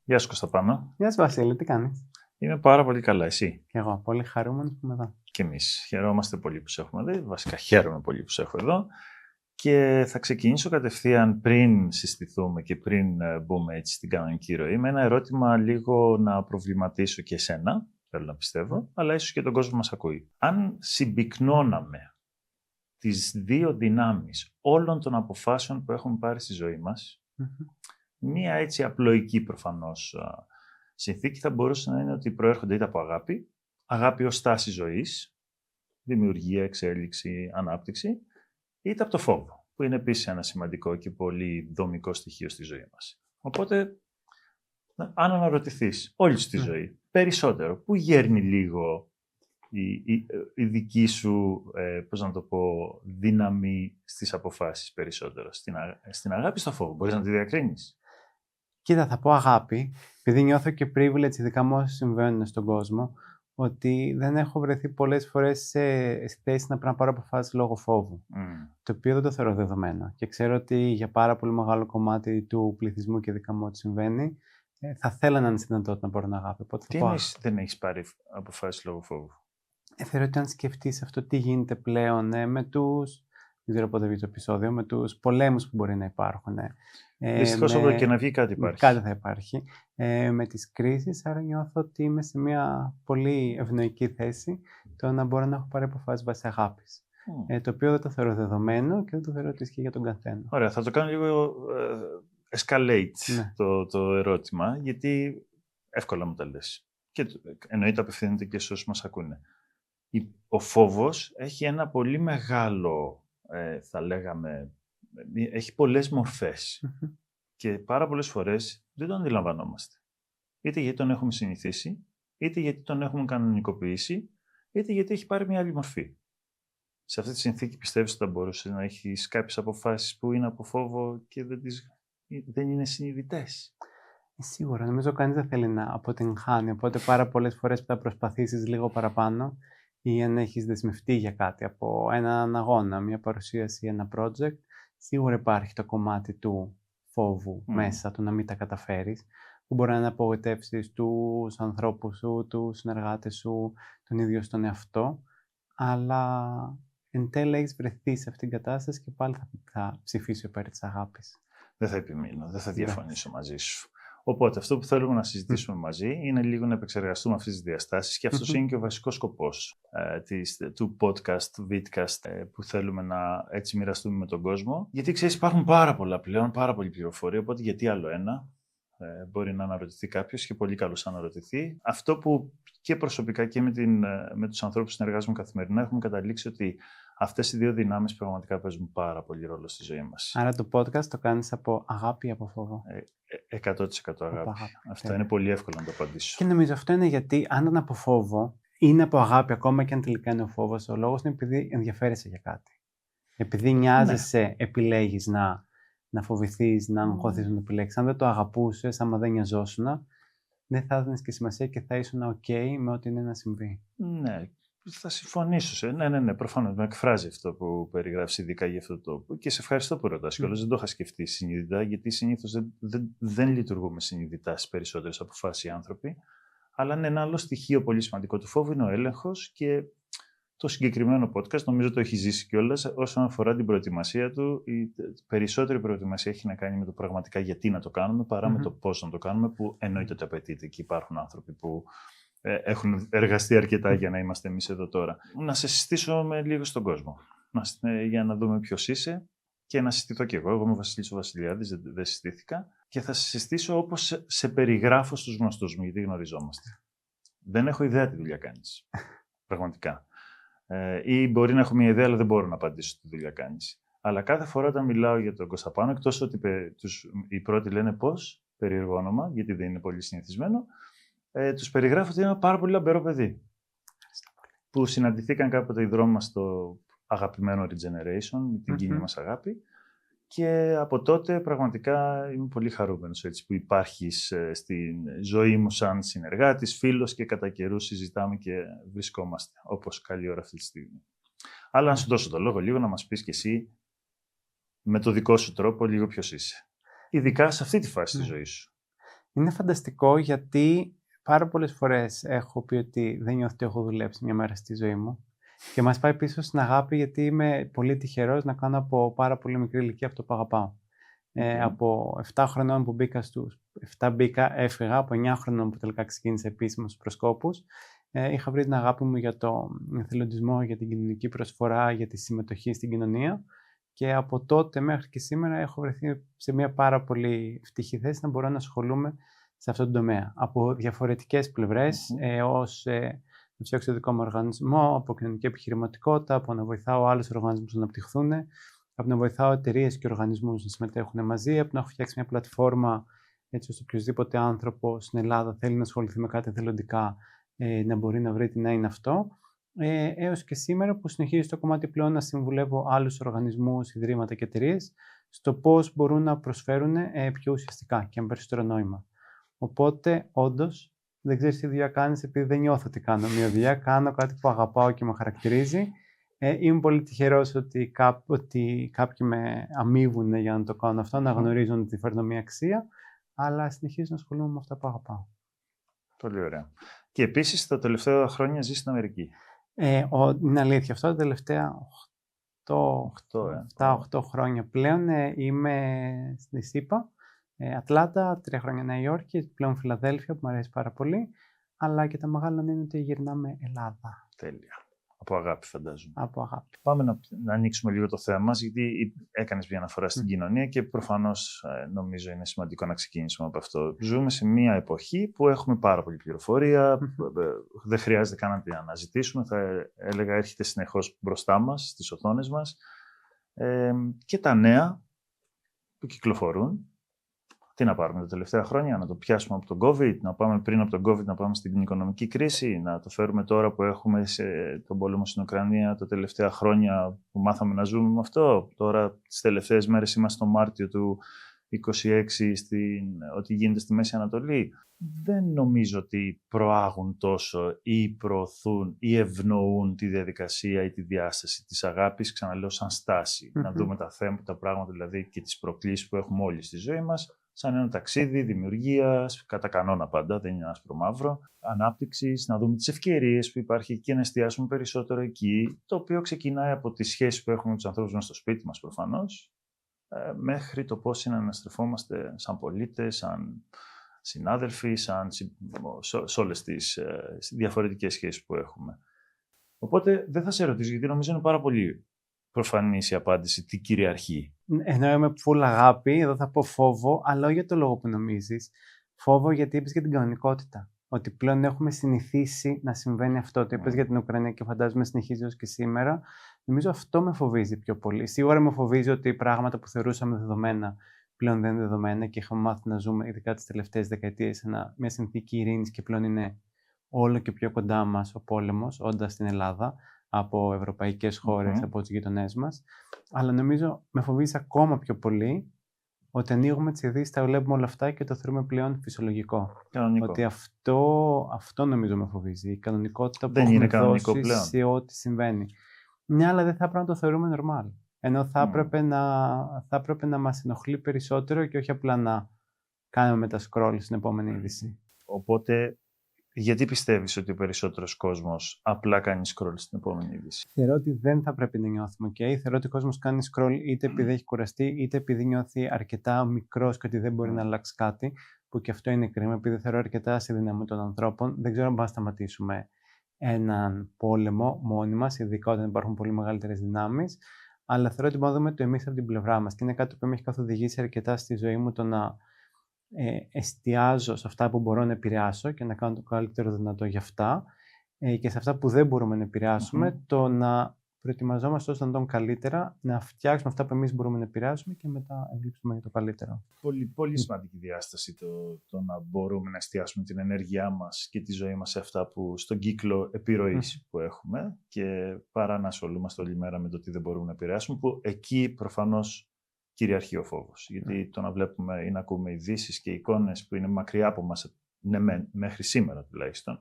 Γεια σου Κωνσταντίνο. Γεια σου Βασίλη, τι κάνεις? Είμαι πάρα πολύ καλά, εσύ? Και εγώ, πολύ χαρούμενος που είμαι εδώ. Και εμείς. Χαιρόμαστε πολύ που σε έχουμε εδώ. Βασικά χαίρομαι πολύ που σε έχω εδώ. Και θα ξεκινήσω κατευθείαν πριν συστηθούμε και πριν μπούμε έτσι στην κανονική ροή με ένα ερώτημα λίγο να προβληματίσω και εσένα, θέλω να πιστεύω, αλλά ίσως και τον κόσμο μας ακούει. Αν συμπυκνώναμε τις δύο δυνάμεις όλων των αποφάσεων που έχουμε πάρει στη ζωή μας, μία έτσι απλοϊκή προφανώς συνθήκη θα μπορούσε να είναι ότι προέρχονται είτε από αγάπη ως στάση ζωής, δημιουργία, εξέλιξη, ανάπτυξη, είτε από το φόβο, που είναι επίσης ένα σημαντικό και πολύ δομικό στοιχείο στη ζωή μας. Οπότε, αν αναρωτηθείς όλη τη ζωή, περισσότερο, πού γέρνει λίγο η δική σου, πώς να το πω, δύναμη στις αποφάσεις περισσότερο, στην αγάπη ή στο φόβο, μπορείς να τη διακρίνεις? Κοίτα, θα πω αγάπη, επειδή νιώθω και privilege, ειδικά με όσοι συμβαίνουν στον κόσμο, ότι δεν έχω βρεθεί πολλές φορές στη θέση να πρέπει να πάρω αποφάσεις λόγω φόβου. Το οποίο δεν το θεωρώ δεδομένο. Και ξέρω ότι για πάρα πολύ μεγάλο κομμάτι του πληθυσμού και ειδικά μου ό,τι συμβαίνει, θα θέλανε να είναι στη δυνατότητα να μπορώ να αγάπη. Τι εννοείς δεν έχεις πάρει αποφάσεις λόγω φόβου? Θεωρώ ότι αν σκεφτείς αυτό τι γίνεται πλέον με τους. Δεν ξέρω πότε βγει το επεισόδιο, με τους πολέμους που μπορεί να υπάρχουν. Δυστυχώς όπου και να βγει κάτι υπάρχει. Κάτι θα υπάρχει. Με τις κρίσεις, άρα νιώθω ότι είμαι σε μια πολύ ευνοϊκή θέση το να μπορώ να έχω πάρει αποφάσεις βάσει αγάπης. Το οποίο δεν το θεωρώ δεδομένο και δεν το θεωρώ ότι ισχύει για τον καθένα. Ωραία, θα το κάνω λίγο escalate το ερώτημα, γιατί εύκολα μου τα λες. Και εννοείται απευθύνεται και σε όσους μας ακούνε. Ο φόβος έχει ένα πολύ μεγάλο, θα λέγαμε, έχει πολλές μορφές και πάρα πολλές φορές δεν τον αντιλαμβανόμαστε. Είτε γιατί τον έχουμε συνηθίσει, είτε γιατί τον έχουμε κανονικοποιήσει, είτε γιατί έχει πάρει μια άλλη μορφή. Σε αυτή τη συνθήκη πιστεύεις ότι θα μπορούσε να έχεις κάποιες αποφάσεις που είναι από φόβο και δεν είναι συνειδητές? Σίγουρα, νομίζω κανείς δεν θέλει να αποτυγχάνει, οπότε πάρα πολλές φορές που θα προσπαθήσεις λίγο παραπάνω ή αν έχεις δεσμευτεί για κάτι από έναν αγώνα, μια παρουσίαση, ένα project, σίγουρα υπάρχει το κομμάτι του φόβου μέσα, του να μην τα καταφέρεις, που μπορεί να είναι απογοητεύσεις τους ανθρώπους σου, τους συνεργάτες σου, τον ίδιο στον εαυτό, αλλά εν τέλει έχεις βρεθεί σε αυτήν την κατάσταση και πάλι θα ψηφίσει υπέρ της αγάπης. Δεν θα επιμείνω, δεν θα διαφωνήσω μαζί σου. Οπότε, αυτό που θέλουμε να συζητήσουμε μαζί είναι λίγο να επεξεργαστούμε αυτές τις διαστάσεις και αυτός είναι και ο βασικός σκοπός του podcast, vidcast, που θέλουμε να έτσι μοιραστούμε με τον κόσμο. Γιατί ξέρεις, υπάρχουν πάρα πολλά πλέον, πάρα πολλή πληροφορία, οπότε γιατί άλλο ένα? Μπορεί να αναρωτηθεί κάποιος και πολύ καλώς αναρωτηθεί. Αυτό που και προσωπικά και με τους ανθρώπους που συνεργάζομαι καθημερινά έχουμε καταλήξει ότι αυτές οι δύο δυνάμεις πραγματικά παίζουν πάρα πολύ ρόλο στη ζωή μας. Άρα το podcast το κάνεις από αγάπη ή από φόβο? 100% αγάπη. Αυτό είναι πολύ εύκολο να το απαντήσω. Και νομίζω αυτό είναι γιατί αν είναι από φόβο, είναι από αγάπη ακόμα και αν τελικά είναι ο φόβος, ο λόγος είναι επειδή ενδιαφέρεσαι για κάτι. Επειδή νοιάζεσαι, επιλέγεις να φοβηθείς, να αγχωθείς, να το επιλέξεις. Αν δεν το αγαπούσες, άμα δεν νοιαζόσουν, δεν θα έδινες και σημασία και θα ήσουν OK με ό,τι είναι να συμβεί. Ναι, θα συμφωνήσω. Ναι, προφανώς με εκφράζει αυτό που περιγράφεις ειδικά για αυτό το τόπο και σε ευχαριστώ που ρωτάς κιόλας. Δεν το είχα σκεφτεί συνειδητά, γιατί συνήθως δεν λειτουργούμε συνειδητά στις περισσότερες αποφάσεις οι άνθρωποι. Αλλά είναι ένα άλλο στοιχείο πολύ σημαντικό του φόβου, είναι ο έλεγχος και το συγκεκριμένο podcast νομίζω το έχει ζήσει κιόλας όσον αφορά την προετοιμασία του. Η περισσότερη προετοιμασία έχει να κάνει με το πραγματικά γιατί να το κάνουμε παρά με το πώς να το κάνουμε, που εννοείται ότι απαιτείται και υπάρχουν άνθρωποι που έχουν εργαστεί αρκετά για να είμαστε εμείς εδώ τώρα. Να σε συστήσω με λίγο στον κόσμο, για να δούμε ποιος είσαι και να συστηθώ κι εγώ. Εγώ είμαι ο Βασίλης ο Βασιλιάδης, δεν συστήθηκα. Και θα σε συστήσω όπως σε περιγράφω στους γνωστούς μου, γιατί γνωριζόμαστε. Δεν έχω ιδέα τι δουλειά κάνεις. Πραγματικά. Ή μπορεί να έχω μια ιδέα, αλλά δεν μπορώ να απαντήσω τι δουλειά κάνεις. Αλλά κάθε φορά όταν μιλάω για τον Κωνσταντίνο, εκτός ότι οι πρώτοι λένε πώς, περίεργο όνομα, γιατί δεν είναι πολύ συνηθισμένο, τους περιγράφω ότι είναι ένα πάρα πολύ λαμπερό παιδί. Που συναντηθήκαν κάποτε οι δρόμοι μας στο αγαπημένο Regeneration, με την κοινή μας αγάπη. Και από τότε πραγματικά είμαι πολύ χαρούμενος έτσι, που υπάρχεις στη ζωή μου σαν συνεργάτης, φίλος και κατά καιρούς συζητάμε και βρισκόμαστε όπως καλή ώρα αυτή τη στιγμή. Αλλά να σου δώσω το λόγο λίγο να μας πεις και εσύ με το δικό σου τρόπο λίγο ποιος είσαι. Ειδικά σε αυτή τη φάση της ζωής σου. Είναι φανταστικό γιατί πάρα πολλές φορές έχω πει ότι δεν νιώθω ότι έχω δουλέψει μια μέρα στη ζωή μου και μας πάει πίσω στην αγάπη γιατί είμαι πολύ τυχερός να κάνω από πάρα πολύ μικρή ηλικία αυτό που αγαπάω. Από 7 χρονών που μπήκα στους 7 έφυγα, από 9 χρονών που τελικά ξεκίνησα επίσημα στους προσκόπους. Είχα βρει την αγάπη μου για τον εθελοντισμό, για την κοινωνική προσφορά, για τη συμμετοχή στην κοινωνία και από τότε μέχρι και σήμερα έχω βρεθεί σε μια πάρα πολύ ευτυχή θέση να μπορώ να ασχολούμαι σε αυτόν τον τομέα. Από διαφορετικές πλευρές, ως να φτιάξω το δικό μου οργανισμό, από κοινωνική επιχειρηματικότητα, από να βοηθάω άλλους οργανισμούς να αναπτυχθούν, από να βοηθάω εταιρείες και οργανισμούς να συμμετέχουν μαζί, από να έχω φτιάξει μια πλατφόρμα έτσι ώστε οποιοδήποτε άνθρωπο στην Ελλάδα θέλει να ασχοληθεί με κάτι εθελοντικά να μπορεί να βρει τι να είναι αυτό, έως και σήμερα που συνεχίζω το κομμάτι πλέον να συμβουλεύω άλλους οργανισμούς, ιδρύματα και εταιρείες στο πώς μπορούν να προσφέρουν πιο ουσιαστικά και με περισσότερο νόημα. Οπότε, όντως, δεν ξέρεις τι δουλειά κάνεις επειδή δεν νιώθω ότι κάνω μια δουλειά, κάνω κάτι που αγαπάω και με χαρακτηρίζει. Είμαι πολύ τυχερός ότι κάποιοι με αμείβουν για να το κάνω αυτό, να γνωρίζουν ότι φέρνω μια αξία, αλλά συνεχίζω να ασχολούμαι με αυτά που αγαπάω. Πολύ ωραία. Και επίσης, τα τελευταία χρόνια ζεις στην Αμερική. Είναι αλήθεια αυτό. Τα τελευταία 8 χρόνια πλέον είμαι στη ΣΥΠΑ, Ατλάντα, 3 χρόνια Νέα Υόρκη, πλέον Φιλαδέλφια που μου αρέσει πάρα πολύ, αλλά και τα μεγάλα είναι ότι γυρνάμε Ελλάδα. Τέλεια. Από αγάπη, φαντάζομαι. Από αγάπη. Πάμε να ανοίξουμε λίγο το θέμα μας, γιατί έκανες μια αναφορά στην κοινωνία και προφανώς νομίζω είναι σημαντικό να ξεκινήσουμε από αυτό. Ζούμε σε μια εποχή που έχουμε πάρα πολλή πληροφορία, δεν χρειάζεται καν να την αναζητήσουμε, θα έλεγα έρχεται συνεχώς μπροστά μας, στις οθόνες μας, και τα νέα που κυκλοφορούν. Τι να πάρουμε τα τελευταία χρόνια, να το πιάσουμε από τον COVID, να πάμε πριν από τον COVID, να πάμε στην οικονομική κρίση, να το φέρουμε τώρα που έχουμε τον πόλεμο στην Ουκρανία τα τελευταία χρόνια που μάθαμε να ζούμε με αυτό. Τώρα τις τελευταίες μέρες είμαστε στο Μάρτιο του 2026 ότι γίνεται στη Μέση Ανατολή. Δεν νομίζω ότι προάγουν τόσο ή προωθούν ή ευνοούν τη διαδικασία ή τη διάσταση της αγάπης, ξαναλέω σαν στάση. Να δούμε τα θέματα, τα πράγματα δηλαδή και τις προκλήσεις που έχουμε όλοι στη ζωή μας, σαν ένα ταξίδι δημιουργίας, κατά κανόνα πάντα, δεν είναι άσπρο-μαύρο, ανάπτυξης, να δούμε τις ευκαιρίες που υπάρχει και να εστιάσουμε περισσότερο εκεί, το οποίο ξεκινάει από τις σχέσεις που έχουμε με τους ανθρώπους μας στο σπίτι μας προφανώς, μέχρι το πώς είναι να στρεφόμαστε σαν πολίτες, σαν συνάδελφοι, σε όλες τις διαφορετικές σχέσεις που έχουμε. Οπότε δεν θα σε ρωτήσω, γιατί νομίζω είναι πάρα πολύ προφανής η απάντηση, τι κυριαρχεί. Ενώ είμαι full αγάπη, εδώ θα πω φόβο, αλλά όχι για το λόγο που νομίζεις. Φόβο γιατί είπες για την κανονικότητα. Ότι πλέον έχουμε συνηθίσει να συμβαίνει αυτό. Το είπες για την Ουκρανία και φαντάζομαι συνεχίζει ως και σήμερα. Νομίζω αυτό με φοβίζει πιο πολύ. Σίγουρα με φοβίζει ότι πράγματα που θεωρούσαμε δεδομένα πλέον δεν είναι δεδομένα και είχαμε μάθει να ζούμε, ειδικά τις τελευταίες δεκαετίες, μια συνθήκη ειρήνης και πλέον είναι όλο και πιο κοντά μας ο πόλεμος, όντας στην Ελλάδα, από ευρωπαϊκές χώρες, από τους γειτονές μας. Αλλά νομίζω με φοβίζει ακόμα πιο πολύ ότι ανοίγουμε τις ειδήσεις, τα βλέπουμε όλα αυτά και το θεωρούμε πλέον φυσιολογικό. Κανονικό. Ότι αυτό νομίζω με φοβίζει. Η κανονικότητα που δεν έχουμε δώσει πλέον σε ό,τι συμβαίνει. Ναι, αλλά δεν θα πρέπει να το θεωρούμε normal. Ενώ θα έπρεπε να μας ενοχλεί περισσότερο και όχι απλά να κάνουμε με τα scroll στην επόμενη είδηση. Οπότε, γιατί πιστεύεις ότι ο περισσότερος κόσμος απλά κάνει scroll στην επόμενη είδηση? Θεωρώ ότι δεν θα πρέπει να νιώθουμε ok. Θεωρώ ότι ο κόσμος κάνει scroll είτε επειδή έχει κουραστεί, είτε επειδή νιώθει αρκετά μικρός και ότι δεν μπορεί να αλλάξει κάτι, που και αυτό είναι κρίμα, επειδή θεωρώ αρκετά στη δύναμη των ανθρώπων. Δεν ξέρω αν μπορούμε να σταματήσουμε έναν πόλεμο μόνοι μας, ειδικά όταν υπάρχουν πολύ μεγαλύτερες δυνάμεις. Αλλά θεωρώ ότι μπορούμε να δούμε το εμείς από την πλευρά μας. Και είναι κάτι που με έχει καθοδηγήσει αρκετά στη ζωή μου το να εστιάζω σε αυτά που μπορώ να επηρεάσω και να κάνω το καλύτερο δυνατό για αυτά. Και σε αυτά που δεν μπορούμε να επηρεάσουμε, το να προετοιμαζόμαστε όσο να τον καλύτερα, να φτιάξουμε αυτά που εμείς μπορούμε να επηρεάσουμε και μετά ευλήψουμε για το καλύτερο. Πολύ, πολύ σημαντική διάσταση το να μπορούμε να εστιάσουμε την ενέργειά μας και τη ζωή μας σε αυτά που στον κύκλο επιρροής που έχουμε και παρά να ασχολούμαστε όλη μέρα με το τι δεν μπορούμε να επηρεάσουμε, που εκεί προφανώς κυριαρχεί ο φόβος. Γιατί το να βλέπουμε ή να ακούμε ειδήσεις και εικόνες που είναι μακριά από μας, ναι, μέχρι σήμερα τουλάχιστον,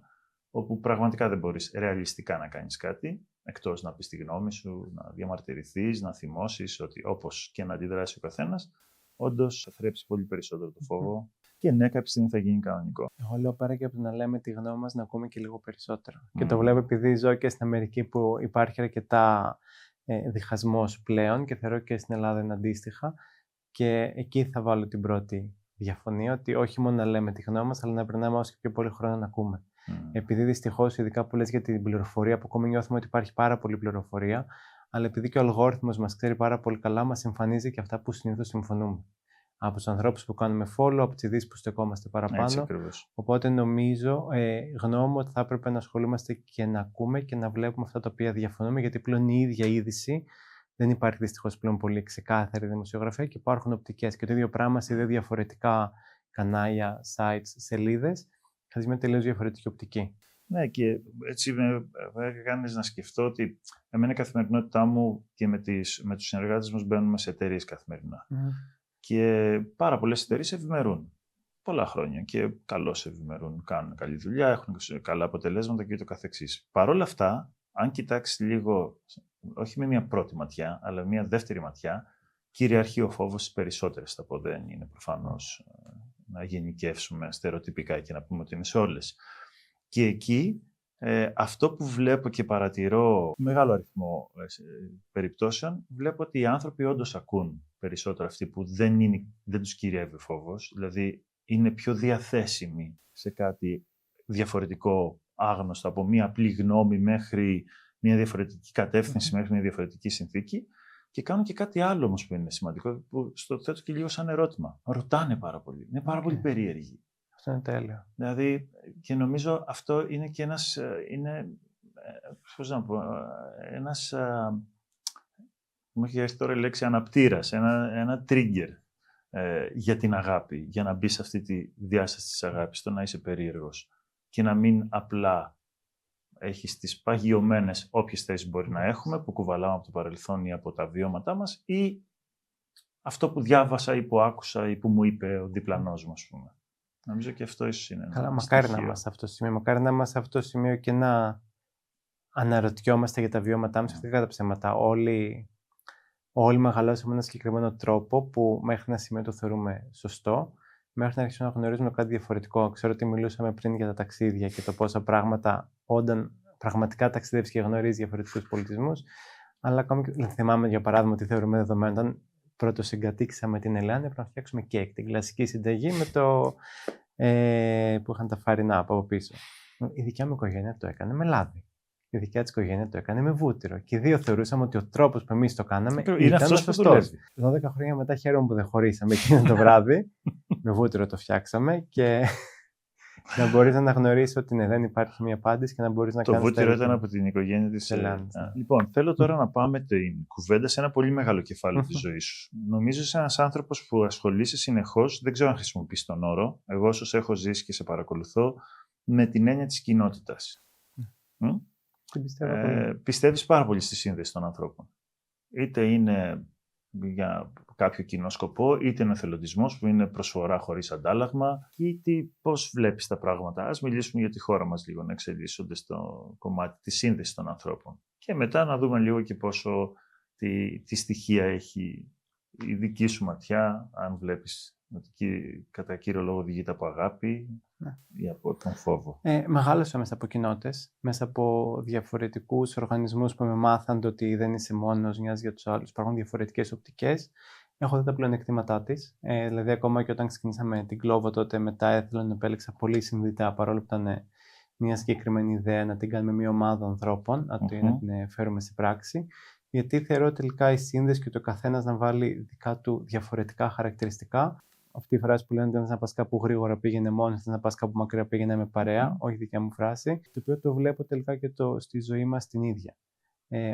όπου πραγματικά δεν μπορείς ρεαλιστικά να κάνεις κάτι, εκτός να πεις τη γνώμη σου, να διαμαρτυρηθείς, να θυμώσεις, ότι όπως και να αντιδράσει ο καθένας. όντως θα θρέψει πολύ περισσότερο το φόβο. Και ναι, κάποια στιγμή θα γίνει κανονικό. Εγώ λέω πέρα και από το να λέμε τη γνώμη μας, να ακούμε και λίγο περισσότερο. Και το βλέπω επειδή ζω και στην Αμερική που υπάρχει αρκετά διχασμός πλέον και θεωρώ και στην Ελλάδα είναι αντίστοιχα. Και εκεί θα βάλω την πρώτη διαφωνία, ότι όχι μόνο να λέμε τη γνώμη μας, αλλά να περνάμε όσο και πιο πολύ χρόνο να ακούμε. Επειδή δυστυχώς, ειδικά που λες για την πληροφορία, που ακόμη νιώθουμε ότι υπάρχει πάρα πολλή πληροφορία, αλλά επειδή και ο αλγόριθμος μας ξέρει πάρα πολύ καλά, μας εμφανίζει και αυτά που συνήθως συμφωνούμε. Από τους ανθρώπους που κάνουμε follow, από τις ειδήσεις που στεκόμαστε παραπάνω. Οπότε νομίζω, γνώμη ότι θα έπρεπε να ασχολούμαστε και να ακούμε και να βλέπουμε αυτά τα οποία διαφωνούμε, γιατί πλέον η ίδια είδηση δεν υπάρχει δυστυχώς πλέον πολύ ξεκάθαρη δημοσιογραφία και υπάρχουν οπτικές. Και το ίδιο πράγμα σε δύο διαφορετικά κανάλια, sites, σελίδες, θα δεις μια τελείως διαφορετική οπτική. Ναι, και έτσι με έκανες να σκεφτώ ότι εμένα η καθημερινότητά μου και με τους συνεργάτες μας μπαίνουμε σε εταιρείες καθημερινά. Και πάρα πολλές εταιρείες ευημερούν. Πολλά χρόνια και καλώς ευημερούν, κάνουν καλή δουλειά, έχουν καλά αποτελέσματα και ούτω καθεξής. Παρ' όλα αυτά, αν κοιτάξεις λίγο, όχι με μια πρώτη ματιά, αλλά μια δεύτερη ματιά, κυριαρχεί ο φόβος στις περισσότερες. Θα πω, δεν είναι προφανώς να γενικεύσουμε στερεοτυπικά και να πούμε ότι είναι σε όλες. Και εκεί αυτό που βλέπω και παρατηρώ μεγάλο αριθμό περιπτώσεων, βλέπω ότι οι άνθρωποι όντως ακούν περισσότερο αυτοί που δεν τους κυριεύει ο φόβος, δηλαδή είναι πιο διαθέσιμοι σε κάτι διαφορετικό, άγνωστο, από μία απλή γνώμη μέχρι μία διαφορετική κατεύθυνση, μέχρι μία διαφορετική συνθήκη, και κάνουν και κάτι άλλο όμως που είναι σημαντικό, που στο θέτω και λίγο σαν ερώτημα. Ρωτάνε πάρα πολύ, είναι πάρα πολύ περίεργοι. Αυτό είναι τέλειο. Δηλαδή, και νομίζω αυτό είναι και ένας, πώς να πω, ένας, μου έχει έρθει τώρα η λέξη αναπτήρας, ένα trigger για την αγάπη, για να μπει σε αυτή τη διάσταση της αγάπης, το να είσαι περίεργος και να μην απλά έχεις τις παγιωμένες όποιες θέσεις μπορεί να έχουμε, που κουβαλάμε από το παρελθόν ή από τα βιώματά μας, ή αυτό που διάβασα ή που άκουσα ή που μου είπε ο διπλανός μου, ας πούμε. Νομίζω και αυτό ίσως είναι ένα Καλά, μακάρι να είμαστε σε αυτό το σημείο. Μακάρι να είμαστε σε αυτό το σημείο και να αναρωτιόμαστε για τα βιώματά μας. Αυτή κατά ψέματα. Όλοι μεγαλώσαμε με έναν συγκεκριμένο τρόπο που μέχρι ένα σημείο το θεωρούμε σωστό, μέχρι να αρχίσουμε να γνωρίζουμε κάτι διαφορετικό. Ξέρω ότι μιλούσαμε πριν για τα ταξίδια και το πόσα πράγματα όταν πραγματικά ταξιδεύεις και γνωρίζεις διαφορετικούς πολιτισμούς. Αλλά ακόμη και θυμάμαι για παράδειγμα ότι θεωρούμε δεδομένο. Όταν πρώτο συγκατοίκησαμε την Ελλάδα, έπρεπε να φτιάξουμε κέικ, την κλασική συνταγή με το. Που είχαν τα φαρινά από πίσω. Η δικιά μου οικογένεια το έκανε με λάδι. Η δικιά της οικογένεια το έκανε με βούτυρο. Και οι δύο θεωρούσαμε ότι ο τρόπος που εμείς το κάναμε ήταν ο σωστός. 12 χρόνια μετά χαίρομαι που δεν χωρίσαμε εκείνο το βράδυ. Με βούτυρο το φτιάξαμε και να μπορείς να αναγνωρίσεις ότι ναι, δεν υπάρχει μια απάντηση και να μπορείς να κάνεις. Το βούτυρο ήταν από την οικογένεια της Ελλάδας. Λοιπόν, θέλω τώρα να πάμε την κουβέντα σε ένα πολύ μεγάλο κεφάλαιο της ζωής σου. Νομίζω είσαι ένας άνθρωπος που ασχολείσαι συνεχώς, δεν ξέρω αν χρησιμοποιείς τον όρο, εγώ όσους έχω ζήσει και σε παρακολουθώ, με την έννοια της κοινότητας. Πιστεύεις πάρα πολύ στη σύνδεση των ανθρώπων. Είτε είναι για κάποιο κοινό σκοπό, είτε είναι εθελοντισμός που είναι προσφορά χωρίς αντάλλαγμα, είτε πώς βλέπεις τα πράγματα. Ας μιλήσουμε για τη χώρα μας λίγο, να εξελίσσονται στο κομμάτι της σύνδεσης των ανθρώπων. Και μετά να δούμε λίγο και πόσο τι στοιχεία έχει η δική σου ματιά, αν βλέπεις ότι κατά κύριο λόγο οδηγείται από αγάπη ή από τον φόβο. Μεγάλωσα μέσα από κοινότητες, μέσα από διαφορετικούς οργανισμούς που με μάθαν ότι δεν είσαι μόνος, νοιάζεις για τους άλλους, υπάρχουν διαφορετικές οπτικές. Έχω δει τα πλεονεκτήματά της. Δηλαδή, ακόμα και όταν ξεκινήσαμε την Glovo, τότε μετά έθελα επέλεξα πολύ συνειδητά, παρόλο που ήταν μια συγκεκριμένη ιδέα, να την κάνουμε μια ομάδα ανθρώπων, να την φέρουμε σε πράξη. Γιατί θεωρώ τελικά η σύνδεση και το καθένας να βάλει δικά του διαφορετικά χαρακτηριστικά. Αυτή η φράση που λένε ότι να πας κάπου γρήγορα πήγαινε μόνος, να πας κάπου μακριά πήγαινε με παρέα, όχι δικιά μου φράση, το οποίο το βλέπω τελικά και στη ζωή μας την ίδια.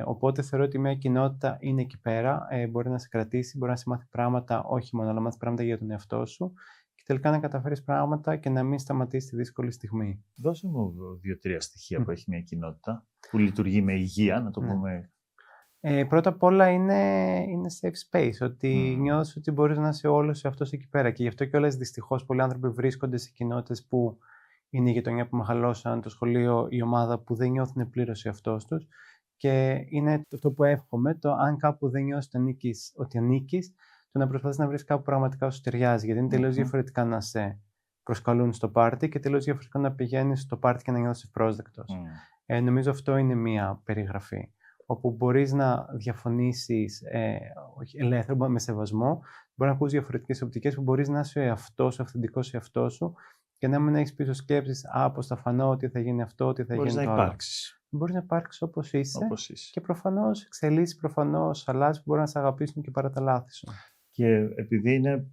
Οπότε θεωρώ ότι μια κοινότητα είναι εκεί πέρα, μπορεί να σε κρατήσει, μπορεί να σε μάθει πράγματα, όχι μόνο, αλλά μάθει πράγματα για τον εαυτό σου και τελικά να καταφέρεις πράγματα και να μην σταματήσεις τη δύσκολη στιγμή. Δώσε μου 2-3 στοιχεία που έχει μια κοινότητα, που λειτουργεί με υγεία, να το πούμε. Πρώτα απ' όλα είναι safe space, ότι νιώθεις ότι μπορείς να είσαι όλος αυτός εκεί πέρα. Και γι' αυτό κιόλας δυστυχώς πολλοί άνθρωποι βρίσκονται σε κοινότητες που είναι η γειτονιά που μεγαλώσαν, το σχολείο, η ομάδα που δεν νιώθουν πλήρως εαυτός τους. Και είναι το που εύχομαι, το αν κάπου δεν νιώσεις ότι ανήκεις, το να προσπαθείς να βρεις κάπου πραγματικά σου ταιριάζει. Γιατί είναι τελείως διαφορετικά να σε προσκαλούν στο πάρτι και τελείως διαφορετικά να πηγαίνεις στο πάρτι και να νιώθεις ευπρόσδεκτος. Νομίζω αυτό είναι μία περιγραφή. Όπου μπορείς να διαφωνήσεις ελεύθερα, με σεβασμό, μπορεί να ακούς διαφορετικές οπτικές που μπορείς να είσαι ο εαυτός σου, αυθεντικός εαυτός σου και να μην έχεις πίσω σκέψεις πώς θα φανώ, τι θα γίνει αυτό, τι θα γίνει το άλλο. Μπορείς να υπάρξεις. Μπορείς να υπάρξεις όπως είσαι και προφανώς εξελίσσεις, προφανώς αλλάζεις που μπορεί να σε αγαπήσουν και παρά τα λάθη σου. Και επειδή είναι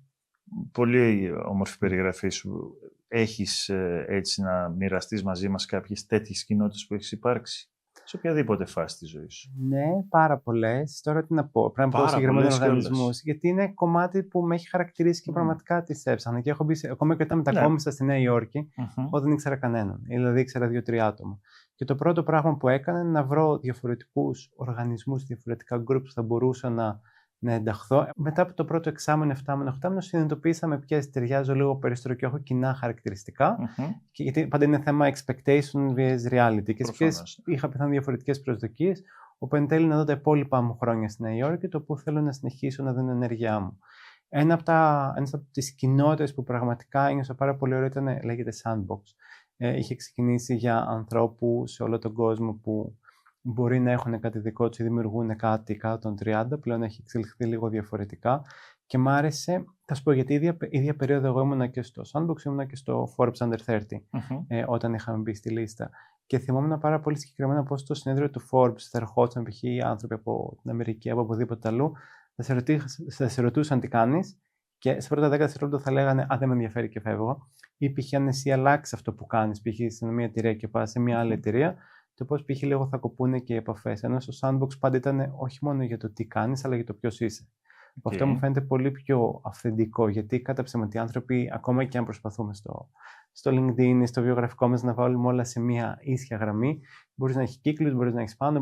πολύ όμορφη περιγραφή σου, έχεις έτσι να μοιραστείς μαζί μας κάποιες τέτοιες κοινότητες που έχεις υπάρξει σε οποιαδήποτε φάση της ζωής σου? Ναι, πάρα πολλές. Τώρα τι να πω, πρέπει να πω συγκεκριμένους οργανισμούς, γιατί είναι κομμάτι που με έχει χαρακτηρίσει και πραγματικά τις έψαχνα. Και έχω μπει, ακόμα και όταν μετακόμισα στη Νέα Υόρκη, όταν δεν ήξερα κανέναν, δηλαδή ήξερα 2-3 άτομα. Και το πρώτο πράγμα που έκανα είναι να βρω διαφορετικούς οργανισμούς, διαφορετικά groups που θα μπορούσα να ενταχθώ. Μετά από το πρώτο εξάμηνο, 7-8 συνειδητοποίησα ποιες ταιριάζω λίγο περισσότερο και έχω κοινά χαρακτηριστικά. Και γιατί πάντα είναι θέμα expectation vs reality. Και ποιες είχα πιθανόν διαφορετικές προσδοκίες, όπου εν τέλει να δω τα υπόλοιπα μου χρόνια στη Νέα Υόρκη, το που θέλω να συνεχίσω να δίνω ενέργειά μου. Ένα από τις κοινότητες που πραγματικά ένιωσα πάρα πολύ ωραία λέγεται Sandbox. Είχε ξεκινήσει για ανθρώπους σε όλο τον κόσμο που μπορεί να έχουν κάτι δικό τους ή δημιουργούν κάτι κάτω των 30, πλέον έχει εξελιχθεί λίγο διαφορετικά και μ' άρεσε, θα σου πω γιατί ίδια περίοδο εγώ ήμουνα και στο Sandbox, ήμουνα και στο Forbes Under 30, όταν είχαμε μπει στη λίστα. Και θυμόμουν πάρα πολύ συγκεκριμένα πως στο συνέδριο του Forbes θα ερχόντουσαν π.χ. άνθρωποι από την Αμερική, από οπουδήποτε αλλού, θα σε ρωτούσαν τι κάνεις και σε πρώτα 10 δευτερόλεπτα θα λέγανε δεν με ενδιαφέρει και φεύγω. Ή π.χ. αν εσύ αλλάξεις αυτό που κάνεις, π.χ. σε μια εταιρεία και πας σε μια άλλη εταιρεία, το πώς π.χ. λίγο θα κοπούνε και οι επαφές. Ενώ στο Sandbox πάντα ήταν όχι μόνο για το τι κάνεις, αλλά για το ποιος είσαι. Αυτό μου φαίνεται πολύ πιο αυθεντικό, γιατί κατά ψέματα οι άνθρωποι, ακόμα και αν προσπαθούμε στο LinkedIn ή στο βιογραφικό μας να βάλουμε όλα σε μια ίσια γραμμή, μπορείς να έχει κύκλους, μπορείς να έχεις πάνω,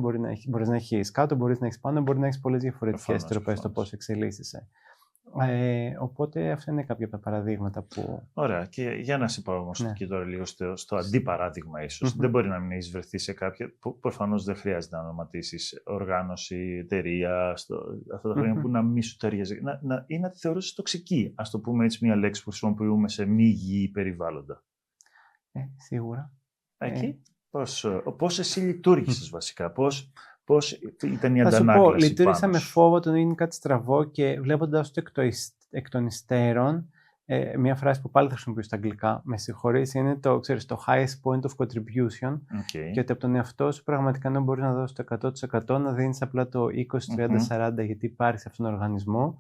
μπορείς να έχεις κάτω, μπορείς να έχεις πάνω, μπορεί να έχεις πολλές διαφορετικές τροπές στο πώς εξελίσσεσαι. Οπότε αυτά είναι κάποια από τα παραδείγματα που... Ωραία. Και για να σε πάω όμως και τώρα λίγο στο αντίπαράδειγμα ίσως. Δεν μπορεί να μην έχεις βρεθεί σε κάποια... Προφανώς δεν χρειάζεται να ονοματίσεις οργάνωση, εταιρεία, αυτά τα χρόνια που να μην σου ταιριάζει. Ή να τη θεωρήσεις τοξική. Ας το πούμε έτσι μια λέξη που χρησιμοποιούμε σε μη υγιή περιβάλλοντα. Σίγουρα. Εκεί. Πώς εσύ λειτουργήσες βασικά, πώς ήταν η αντανάκλαση? Θα σου πω, λειτουργήσα με φόβο το να γίνει κάτι στραβό και βλέποντας το εκ των υστέρων, μια φράση που πάλι θα χρησιμοποιήσω στα αγγλικά, με συγχωρείς, είναι το highest point of contribution. Και ότι από τον εαυτό σου πραγματικά να μπορείς να δώσεις το 100%, να δίνεις απλά το 20-30-40 γιατί υπάρχεις σε αυτόν τον οργανισμό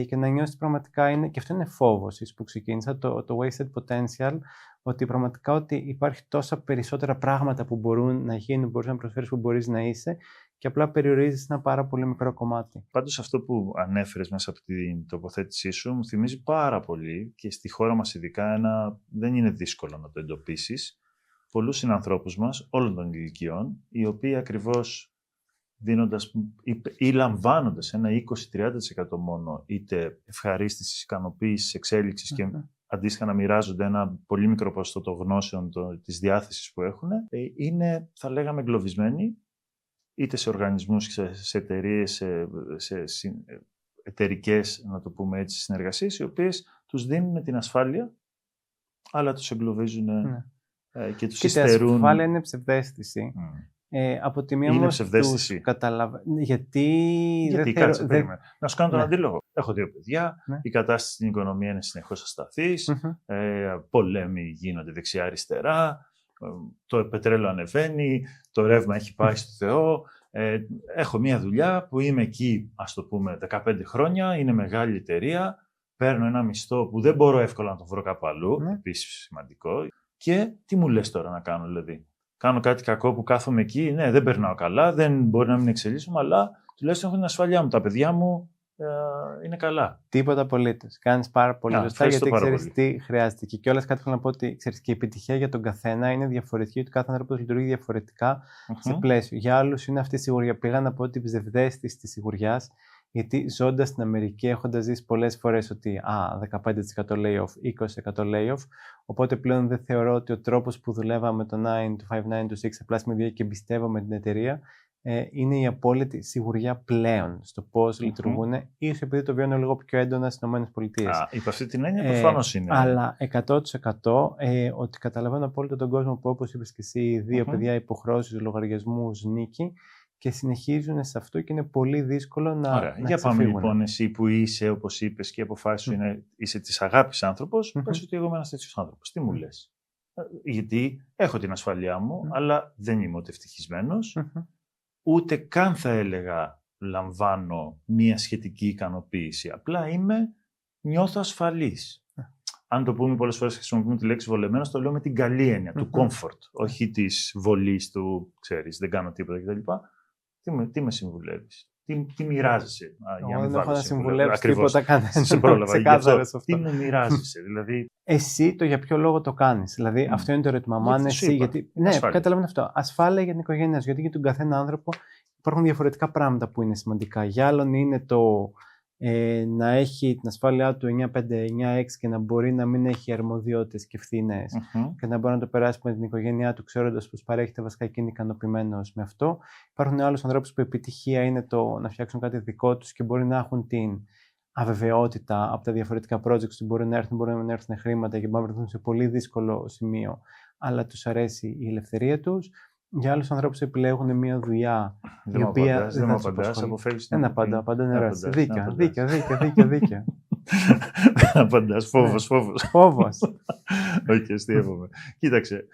και να νιώσεις πραγματικά είναι, και αυτό είναι φόβος που ξεκίνησα, το wasted potential, ότι πραγματικά ότι υπάρχει τόσα περισσότερα πράγματα που μπορούν να γίνουν, μπορείς να προσφέρεις, που μπορείς να είσαι και απλά περιορίζεις ένα πάρα πολύ μικρό κομμάτι. Πάντως αυτό που ανέφερες μέσα από την τοποθέτησή σου μου θυμίζει πάρα πολύ και στη χώρα μας ειδικά δεν είναι δύσκολο να το εντοπίσεις. Πολλούς συνανθρώπους μας, όλων των ηλικιών, οι οποίοι ακριβώς δίνοντας ή λαμβάνοντας ένα 20-30% μόνο είτε ευχαρίστησης, ικανοποίησης, εξέλιξης και αντίστοιχα να μοιράζονται ένα πολύ μικρό ποσοστό των γνώσεων της διάθεσης που έχουν, είναι, θα λέγαμε, εγκλωβισμένοι είτε σε οργανισμούς, σε εταιρείες, σε εταιρικές, να το πούμε έτσι, συνεργασίες, οι οποίες τους δίνουν την ασφάλεια, αλλά τους εγκλωβίζουν και τους υστερούν. Η ασφάλεια είναι ψευδαίσθηση. Από τη μία όμως τους καταλαβαίνω. Γιατί κάτσε, περίμενε. Να σου κάνω τον αντίλογο. Έχω 2 παιδιά, η κατάσταση στην οικονομία είναι συνεχώς ασταθής, πολέμοι γίνονται δεξιά-αριστερά, το πετρέλαιο ανεβαίνει, το ρεύμα έχει πάει στο Θεό. Έχω μια δουλειά που είμαι εκεί, ας το πούμε, 15 χρόνια, είναι μεγάλη εταιρεία, παίρνω ένα μισθό που δεν μπορώ εύκολα να το βρω κάπου αλλού, επίσης σημαντικό. Και τι μου λες τώρα να κάνω, δηλαδή? Κάνω κάτι κακό που κάθομαι εκεί, ναι, δεν περνάω καλά, δεν μπορεί να μην εξελίσσομαι, αλλά τουλάχιστον έχω την ασφαλειά μου. Τα παιδιά μου είναι καλά. Τίποτα απολύτως. Κάνεις πάρα πολύ σωστά, γιατί ξέρεις τι χρειάζεται. Και κιόλας κάτι θέλω να πω ότι ξέρεις, και η επιτυχία για τον καθένα είναι διαφορετική, ότι κάθε άνθρωπος λειτουργεί διαφορετικά σε πλαίσιο. Για άλλους είναι αυτή η σιγουριά. Πήγα να πω ότι ψευδαίσθηση της σιγουριάς, γιατί ζώντας στην Αμερική, έχοντας ζήσει πολλές φορές ότι 15% layoff, 20% layoff, οπότε πλέον δεν θεωρώ ότι ο τρόπος που δουλεύαμε το 9 to 5, 9 to 6, απλά με και εμπιστεύομαι την εταιρεία, είναι η απόλυτη σιγουριά πλέον στο πώς λειτουργούν, ίσως επειδή το βιώνω λίγο πιο έντονα στις ΗΠΑ. Υπ' αυτή την έννοια προφανώς είναι. Αλλά 100% ότι καταλαβαίνω απόλυτα τον κόσμο που, όπως είπες και εσύ, δύο παιδιά, υποχρεώσεις, λογαριασμούς, νίκη, και συνεχίζουν σε αυτό και είναι πολύ δύσκολο να. Ωραία. Για πάμε λοιπόν, εσύ που είσαι, όπως είπες, και η αποφάση σου είναι είσαι της αγάπης άνθρωπος, πες ότι εγώ είμαι ένας τέτοιος άνθρωπος. Τι μου λες? Γιατί έχω την ασφαλειά μου, αλλά δεν είμαι ούτε ευτυχισμένος, ούτε καν θα έλεγα λαμβάνω μία σχετική ικανοποίηση. Απλά νιώθω ασφαλής. Αν το πούμε πολλές φορές, χρησιμοποιούμε τη λέξη βολεμένος, το λέω με την καλή έννοια, του comfort, όχι της βολής του, ξέρεις, δεν κάνω τίποτα κτλ. Τι με συμβουλεύεις? Τι μοιράζεσαι? Εγώ δεν έχω να συμβουλεύσει τίποτα κανένα. Σε πρόλαβα. Τι μου μοιράζεσαι, δηλαδή? Εσύ το για ποιο λόγο το κάνεις? Δηλαδή, αυτό είναι το ερώτημα. Αν εσύ. Γιατί, ναι, καταλαβαίνω αυτό. Ασφάλεια για την οικογένεια σου. Γιατί για τον καθένα άνθρωπο υπάρχουν διαφορετικά πράγματα που είναι σημαντικά. Για άλλον είναι το να έχει την ασφάλειά του 9-5-9-6 και να μπορεί να μην έχει αρμοδιότητες και ευθύνες και να μπορεί να το περάσει με την οικογένειά του, ξέροντας πως παρέχεται βασικά και είναι ικανοποιημένος με αυτό. Υπάρχουν άλλους ανθρώπους που η επιτυχία είναι το να φτιάξουν κάτι δικό τους και μπορεί να έχουν την αβεβαιότητα από τα διαφορετικά projects που μπορεί να έρθουν χρήματα και μπορεί να βρεθούν σε πολύ δύσκολο σημείο, αλλά τους αρέσει η ελευθερία τους. Για άλλους ανθρώπους επιλέγουν μια δουλειά η οποία δεν θα τους απασχολεί. Δεν απαντά νεράς. Δίκαια. Απαντάς, φόβος. Όχι, αστείευομαι. Κοίταξε,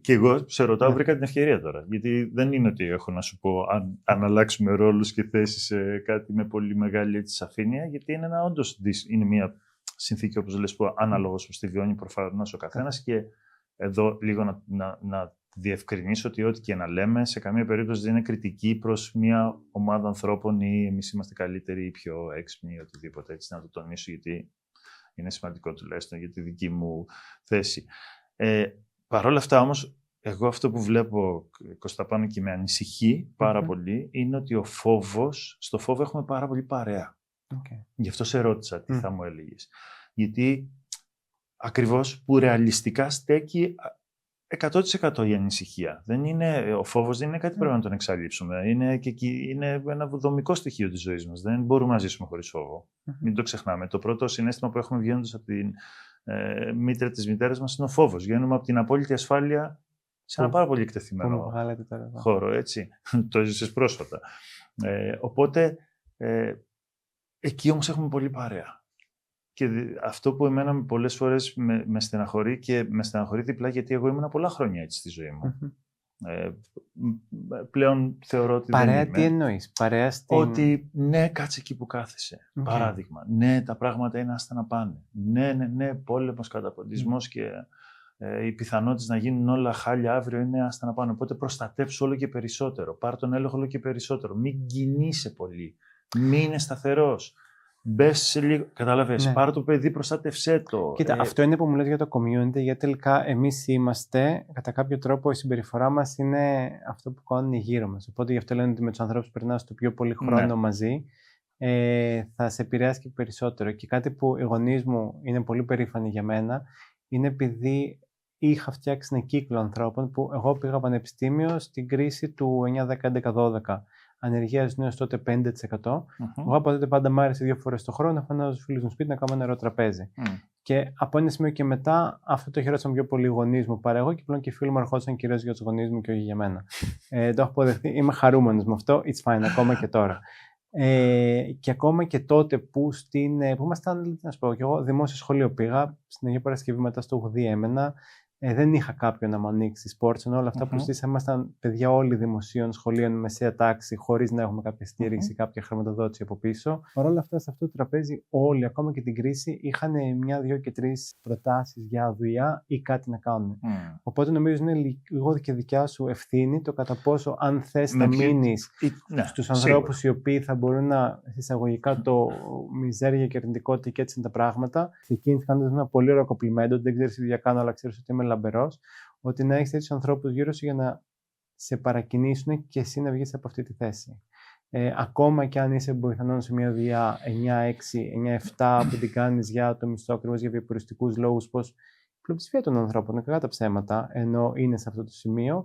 και εγώ σε ρωτάω, βρήκα την ευκαιρία τώρα. Γιατί δεν είναι ότι έχω να σου πω αν αλλάξουμε ρόλους και θέσεις σε κάτι με πολύ μεγάλη σαφήνεια, γιατί είναι είναι μια συνθήκη, όπως λες, που ανάλογος που στη βιώνει προφανώς ο καθένας. Και εδώ λίγο να διευκρινίσω ότι ό,τι και να λέμε, σε καμία περίπτωση δεν είναι κριτική προς μια ομάδα ανθρώπων ή εμείς είμαστε καλύτεροι ή πιο έξυπνοι ή οτιδήποτε. Έτσι, να το τονίσω, γιατί είναι σημαντικό τουλάχιστον για τη δική μου θέση. Παρ' όλα αυτά όμως, εγώ αυτό που βλέπω, Κωσταπάνο, και με ανησυχεί πάρα πολύ, είναι ότι στο φόβο έχουμε πάρα πολύ παρέα. Γι' αυτό σε ρώτησα τι θα μου έλεγες. Γιατί ακριβώς που ρεαλιστικά στέκει 100% η ανησυχία. Ο φόβος δεν είναι κάτι που πρέπει να τον εξαλείψουμε. Είναι ένα δομικό στοιχείο της ζωής μας. Δεν μπορούμε να ζήσουμε χωρίς φόβο. Μην το ξεχνάμε. Το πρώτο συναίσθημα που έχουμε βγαίνοντας από την μήτρα της μητέρας μας είναι ο φόβος. Βγαίνουμε από την απόλυτη ασφάλεια σε ένα πάρα πολύ εκτεθειμένο χώρο. Έτσι. Το έζησες πρόσφατα. Οπότε, εκεί όμως έχουμε πολύ παρέα. Και αυτό που εμένα πολλές φορές με στεναχωρεί, και με στεναχωρεί διπλά, γιατί εγώ ήμουν πολλά χρόνια έτσι στη ζωή μου. Πλέον θεωρώ ότι παρέα, δεν είμαι. Τι εννοείς? Παρέα ότι ναι, κάτσε εκεί που κάθεσαι. Παράδειγμα. Ναι, τα πράγματα είναι άστα να πάνε. Ναι, πόλεμος, καταποντισμός και οι πιθανότητες να γίνουν όλα χάλια αύριο είναι άστα να πάνε. Οπότε προστατεύσου όλο και περισσότερο. Πάρ' τον έλεγχο όλο και περισσότερο. Μην κινείσαι πολύ. Μην είναι σταθερός. Μπες σε λίγο, καταλαβαίνεις, πάρε το παιδί, προστάτευσέ το. Κοίτα, αυτό είναι που μου λες για το community, γιατί τελικά εμείς είμαστε, κατά κάποιο τρόπο η συμπεριφορά μας είναι αυτό που κάνουν οι γύρω μας. Οπότε γι' αυτό λένε ότι με τους ανθρώπους περνάς το πιο πολύ χρόνο μαζί, θα σε επηρεάσει και περισσότερο. Και κάτι που οι γονείς μου είναι πολύ περήφανοι για μένα, είναι επειδή είχα φτιάξει ένα κύκλο ανθρώπων που εγώ πήγα πανεπιστήμιο στην κρίση του 9-10-11-12. Ανεργία νέος τότε 5%. Εγώ από τότε πάντα μ' άρεσε 2 φορές το χρόνο να φανάζω στους φίλους μου σπίτι να κάνω ένα νερό τραπέζι. Και από ένα σημείο και μετά αυτό το χαιρόσαν πιο πολύ οι γονείς μου παρά εγώ, και πλέον και οι φίλοι μου αρχόντουσαν κυρίως για τους γονείς μου και όχι για μένα. Το έχω αποδεχτεί. Είμαι χαρούμενος με αυτό. It's fine, ακόμα και τώρα. Και ακόμα και τότε που ήμασταν, να σου πω, και εγώ δημόσιο σχολείο πήγα, στην Αγία Παρασκευή μετά στο Ουγδί έμενα. Δεν είχα κάποιον να μου ανοίξει σπορτ, ενώ όλα αυτά που ζήσαμε ήμασταν παιδιά όλοι δημοσίων σχολείων, μεσαία τάξη, χωρίς να έχουμε κάποια στήριξη, κάποια χρηματοδότηση από πίσω. Παρ' όλα αυτά, σε αυτό το τραπέζι, όλοι, ακόμα και την κρίση, είχαν 1, 2 και 3 προτάσεις για δουλειά ή κάτι να κάνουν. Οπότε νομίζω είναι λίγο και δικιά σου ευθύνη το κατά πόσο, αν θες να μείνεις στους ανθρώπους οι οποίοι θα μπορούν να εισαγωγικά το μιζέρια και αρνητικότητα και έτσι είναι τα πράγματα. Ξεκίνησε κάνοντας ένα πολύ ωραίο κομπλιμέντο, δεν ξέρεις τι δουλειά κάνω, αλλά ξέρεις ότι είμαι λαμπερός, ότι να έχεις τέτοιους ανθρώπους γύρω σου για να σε παρακινήσουν και εσύ να βγεις από αυτή τη θέση. Ακόμα και αν είσαι πιθανόν σε μια δουλειά 9-6, 9-7 που την κάνεις για το μισθό, ακριβώς για βιοποριστικούς λόγους, πως η πλειοψηφία των ανθρώπων είναι κακά τα ψέματα, ενώ είναι σε αυτό το σημείο,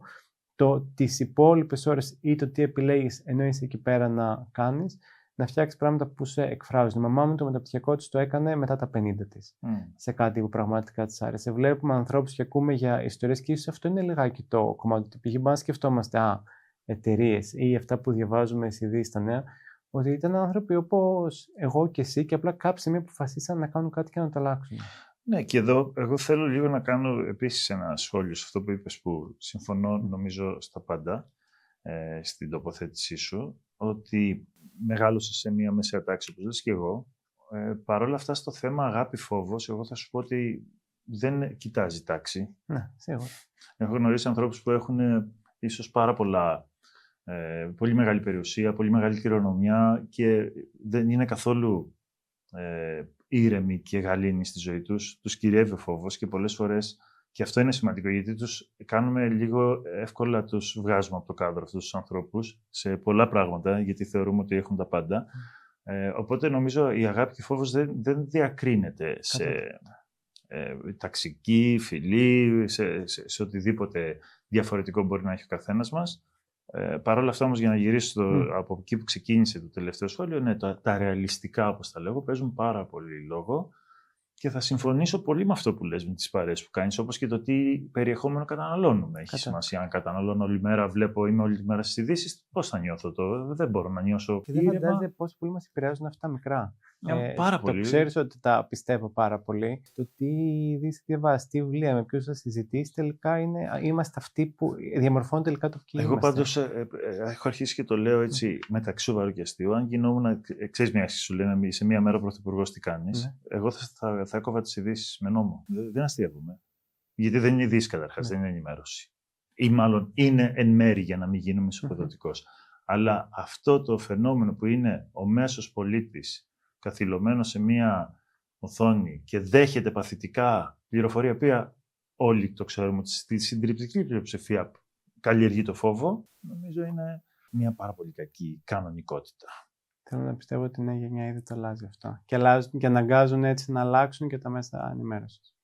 τις υπόλοιπες ώρες ή το τι επιλέγεις ενώ είσαι εκεί πέρα να κάνεις, να φτιάξεις πράγματα που σε εκφράζουν. Η μαμά μου το μεταπτυχιακό της το έκανε μετά τα 50 της, σε κάτι που πραγματικά της άρεσε. Βλέπουμε ανθρώπους και ακούμε για ιστορίες και ίσως αυτό είναι λιγάκι το κομμάτι του πηγή. Μπας σκεφτόμαστε εταιρείες ή αυτά που διαβάζουμε στις ειδήσεις στα νέα, ότι ήταν άνθρωποι όπως εγώ και εσύ και απλά κάποια στιγμή αποφασίσαν να κάνουν κάτι και να το αλλάξουν. Ναι, και εδώ εγώ θέλω λίγο να κάνω επίσης ένα σχόλιο σε αυτό που είπες, που συμφωνώ νομίζω στα πάντα στην τοποθέτησή σου, ότι μεγάλωσες σε μία μεσαία τάξη, όπως λες και εγώ. Παρόλα αυτά, στο θέμα αγάπη-φόβος, εγώ θα σου πω ότι δεν κοιτάζει τάξη. Ναι, σίγουρα. Έχω γνωρίσει ανθρώπους που έχουν ίσως πάρα πολύ μεγάλη περιουσία, πολύ μεγάλη κληρονομιά και δεν είναι καθόλου ήρεμοι και γαλήνοι στη ζωή τους. Τους κυριεύει ο φόβος και πολλές φορές, και αυτό είναι σημαντικό, γιατί τους κάνουμε λίγο εύκολα, τους βγάζουμε από το κάδρο αυτούς τους ανθρώπους σε πολλά πράγματα, γιατί θεωρούμε ότι έχουν τα πάντα. Οπότε νομίζω η αγάπη και ο φόβος δεν διακρίνεται σε ταξική, φιλή, σε οτιδήποτε διαφορετικό μπορεί να έχει ο καθένας μας. Παρ' όλα αυτά όμως, για να γυρίσω από εκεί που ξεκίνησε το τελευταίο σχόλιο, ναι, τα ρεαλιστικά, όπως τα λέγω, παίζουν πάρα πολύ λόγο και θα συμφωνήσω πολύ με αυτό που λες, με τις παρέες που κάνεις, όπως και το τι περιεχόμενο καταναλώνουμε. Έχει σημασία αν καταναλώνω όλη μέρα, είμαι όλη μέρα στις ειδήσεις, πώς θα νιώθω δεν μπορώ να νιώσω. Και δεν φαντάζεσαι πόσο πολύ μας επηρεάζουν αυτά μικρά. Πάρα πολύ. Το ξέρεις ότι τα πιστεύω πάρα πολύ. Το τι ειδήσεις διαβάζεις, τι βιβλία, με ποιους θα συζητήσεις, τελικά είμαστε αυτοί που διαμορφώνουν τελικά το ποιοι Εγώ πάντως έχω αρχίσει και το λέω έτσι μεταξύ σοβαρού και αστείου. Αν γινόμουν, ξέρεις, μια σου λένε σε μία μέρα ο πρωθυπουργός τι κάνεις, εγώ θα έκοβα τις ειδήσεις με νόμο. Δεν αστείευομαι. Γιατί δεν είναι ειδήσεις καταρχάς, δεν είναι ενημέρωση. Ή μάλλον είναι εν μέρη, για να μην γίνουμε ισοπεδωτικός. Αλλά αυτό το φαινόμενο που είναι ο μέσος πολίτης καθυλωμένος σε μία οθόνη και δέχεται παθητικά πληροφορία, που όλοι το ξέρουμε ότι στη συντριπτική πλειοψηφία καλλιεργεί το φόβο, νομίζω είναι μια πάρα πολύ κακή κανονικότητα. Θέλω να πιστεύω ότι η νέα γενιά ήδη το αλλάζει αυτό. Και αναγκάζουν έτσι να αλλάξουν και τα μέσα ενημέρωσης.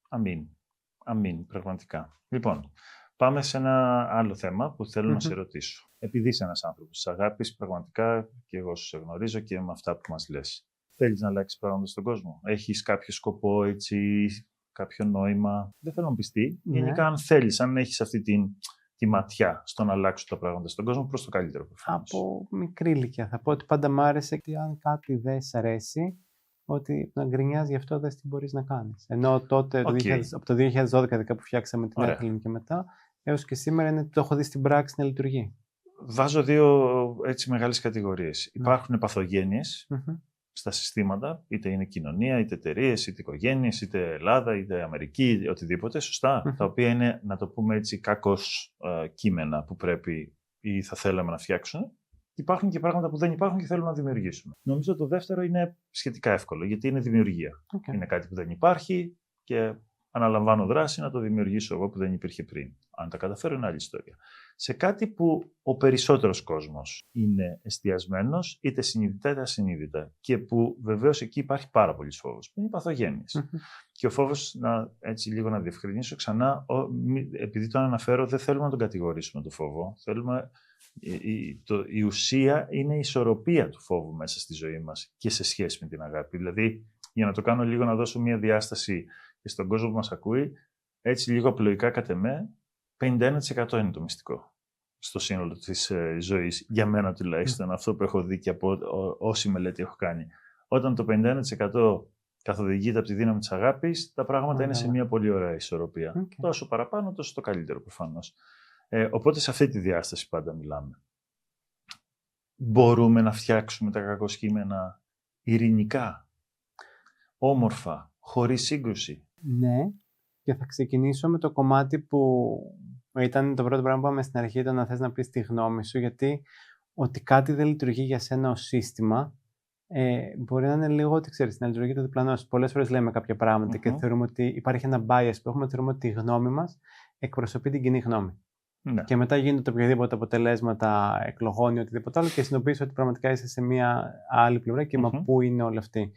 Αμήν, πραγματικά. Λοιπόν, πάμε σε ένα άλλο θέμα που θέλω να σε ρωτήσω. Επειδή είσαι ένας άνθρωπος της αγάπης, πραγματικά και εγώ σε γνωρίζω και με αυτά που μας λες. Θέλεις να αλλάξεις πράγματα στον κόσμο? Έχεις κάποιο σκοπό, έτσι, κάποιο νόημα? Δεν θέλω να πεις τι. Γενικά, αν θέλεις, αν έχεις αυτή τη ματιά στο να αλλάξουν τα πράγματα στον κόσμο προς το καλύτερο προφανώς. Από μικρή ηλικία θα πω ότι πάντα μ' άρεσε ότι αν κάτι δεν σ' αρέσει, ότι να γκρινιάζει γι' αυτό δεν τι μπορείς να κάνεις. Ενώ τότε, από το 2012 που φτιάξαμε την Έθελον και μετά, έως και σήμερα το έχω δει στην πράξη να λειτουργεί. Βάζω δύο έτσι μεγάλες κατηγορίες. Υπάρχουν παθογένειες στα συστήματα, είτε είναι κοινωνία, είτε εταιρείες, είτε οικογένειες, είτε Ελλάδα, είτε Αμερική, οτιδήποτε, σωστά, τα οποία είναι, να το πούμε έτσι, κακώς κείμενα που πρέπει ή θα θέλαμε να φτιάξουν. Υπάρχουν και πράγματα που δεν υπάρχουν και θέλουν να δημιουργήσουμε. Νομίζω το δεύτερο είναι σχετικά εύκολο, γιατί είναι δημιουργία. Είναι κάτι που δεν υπάρχει και αναλαμβάνω δράση να το δημιουργήσω εγώ που δεν υπήρχε πριν. Αν τα καταφέρω, είναι άλλη ιστορία. Σε κάτι που ο περισσότερος κόσμος είναι εστιασμένος, είτε συνειδητά είτε ασυνείδητα, και που βεβαίως εκεί υπάρχει πάρα πολύς φόβος, που είναι οι παθογένειες. Και ο φόβος, έτσι λίγο να διευκρινίσω ξανά, επειδή τον αναφέρω, δεν θέλουμε να τον κατηγορήσουμε τον φόβο. Η ουσία είναι η ισορροπία του φόβου μέσα στη ζωή μας και σε σχέση με την αγάπη. Δηλαδή, για να το κάνω λίγο, να δώσω μια διάσταση και στον κόσμο που μας ακούει, έτσι λίγο απλοϊκά κατ' εμέ, 51% είναι το μυστικό στο σύνολο της ζωής. Για μένα τουλάχιστον, αυτό που έχω δει και από όση μελέτη έχω κάνει. Όταν το 51% καθοδηγείται από τη δύναμη της αγάπης, τα πράγματα είναι σε μια πολύ ωραία ισορροπία. Τόσο παραπάνω, τόσο το καλύτερο προφανώς. Οπότε σε αυτή τη διάσταση πάντα μιλάμε. Μπορούμε να φτιάξουμε τα κακοσχήμενα ειρηνικά, όμορφα, χωρίς σύγκρουση. Ναι, και θα ξεκινήσω με το κομμάτι που ήταν το πρώτο πράγμα που είπαμε στην αρχή, το να θες να πεις τη γνώμη σου, γιατί ότι κάτι δεν λειτουργεί για σένα ως σύστημα, μπορεί να είναι λίγο ότι ξέρεις, να λειτουργεί το διπλανό. Πολλές φορές λέμε κάποια πράγματα και θεωρούμε ότι υπάρχει ένα bias που έχουμε, θεωρούμε ότι η γνώμη μας εκπροσωπεί την κοινή γνώμη. Ναι. Και μετά γίνονται οποιαδήποτε αποτελέσματα εκλογών ή οτιδήποτε άλλο και συνειδητοποιείς ότι πραγματικά είσαι σε μια άλλη πλευρά και μα πού είναι όλοι αυτοί.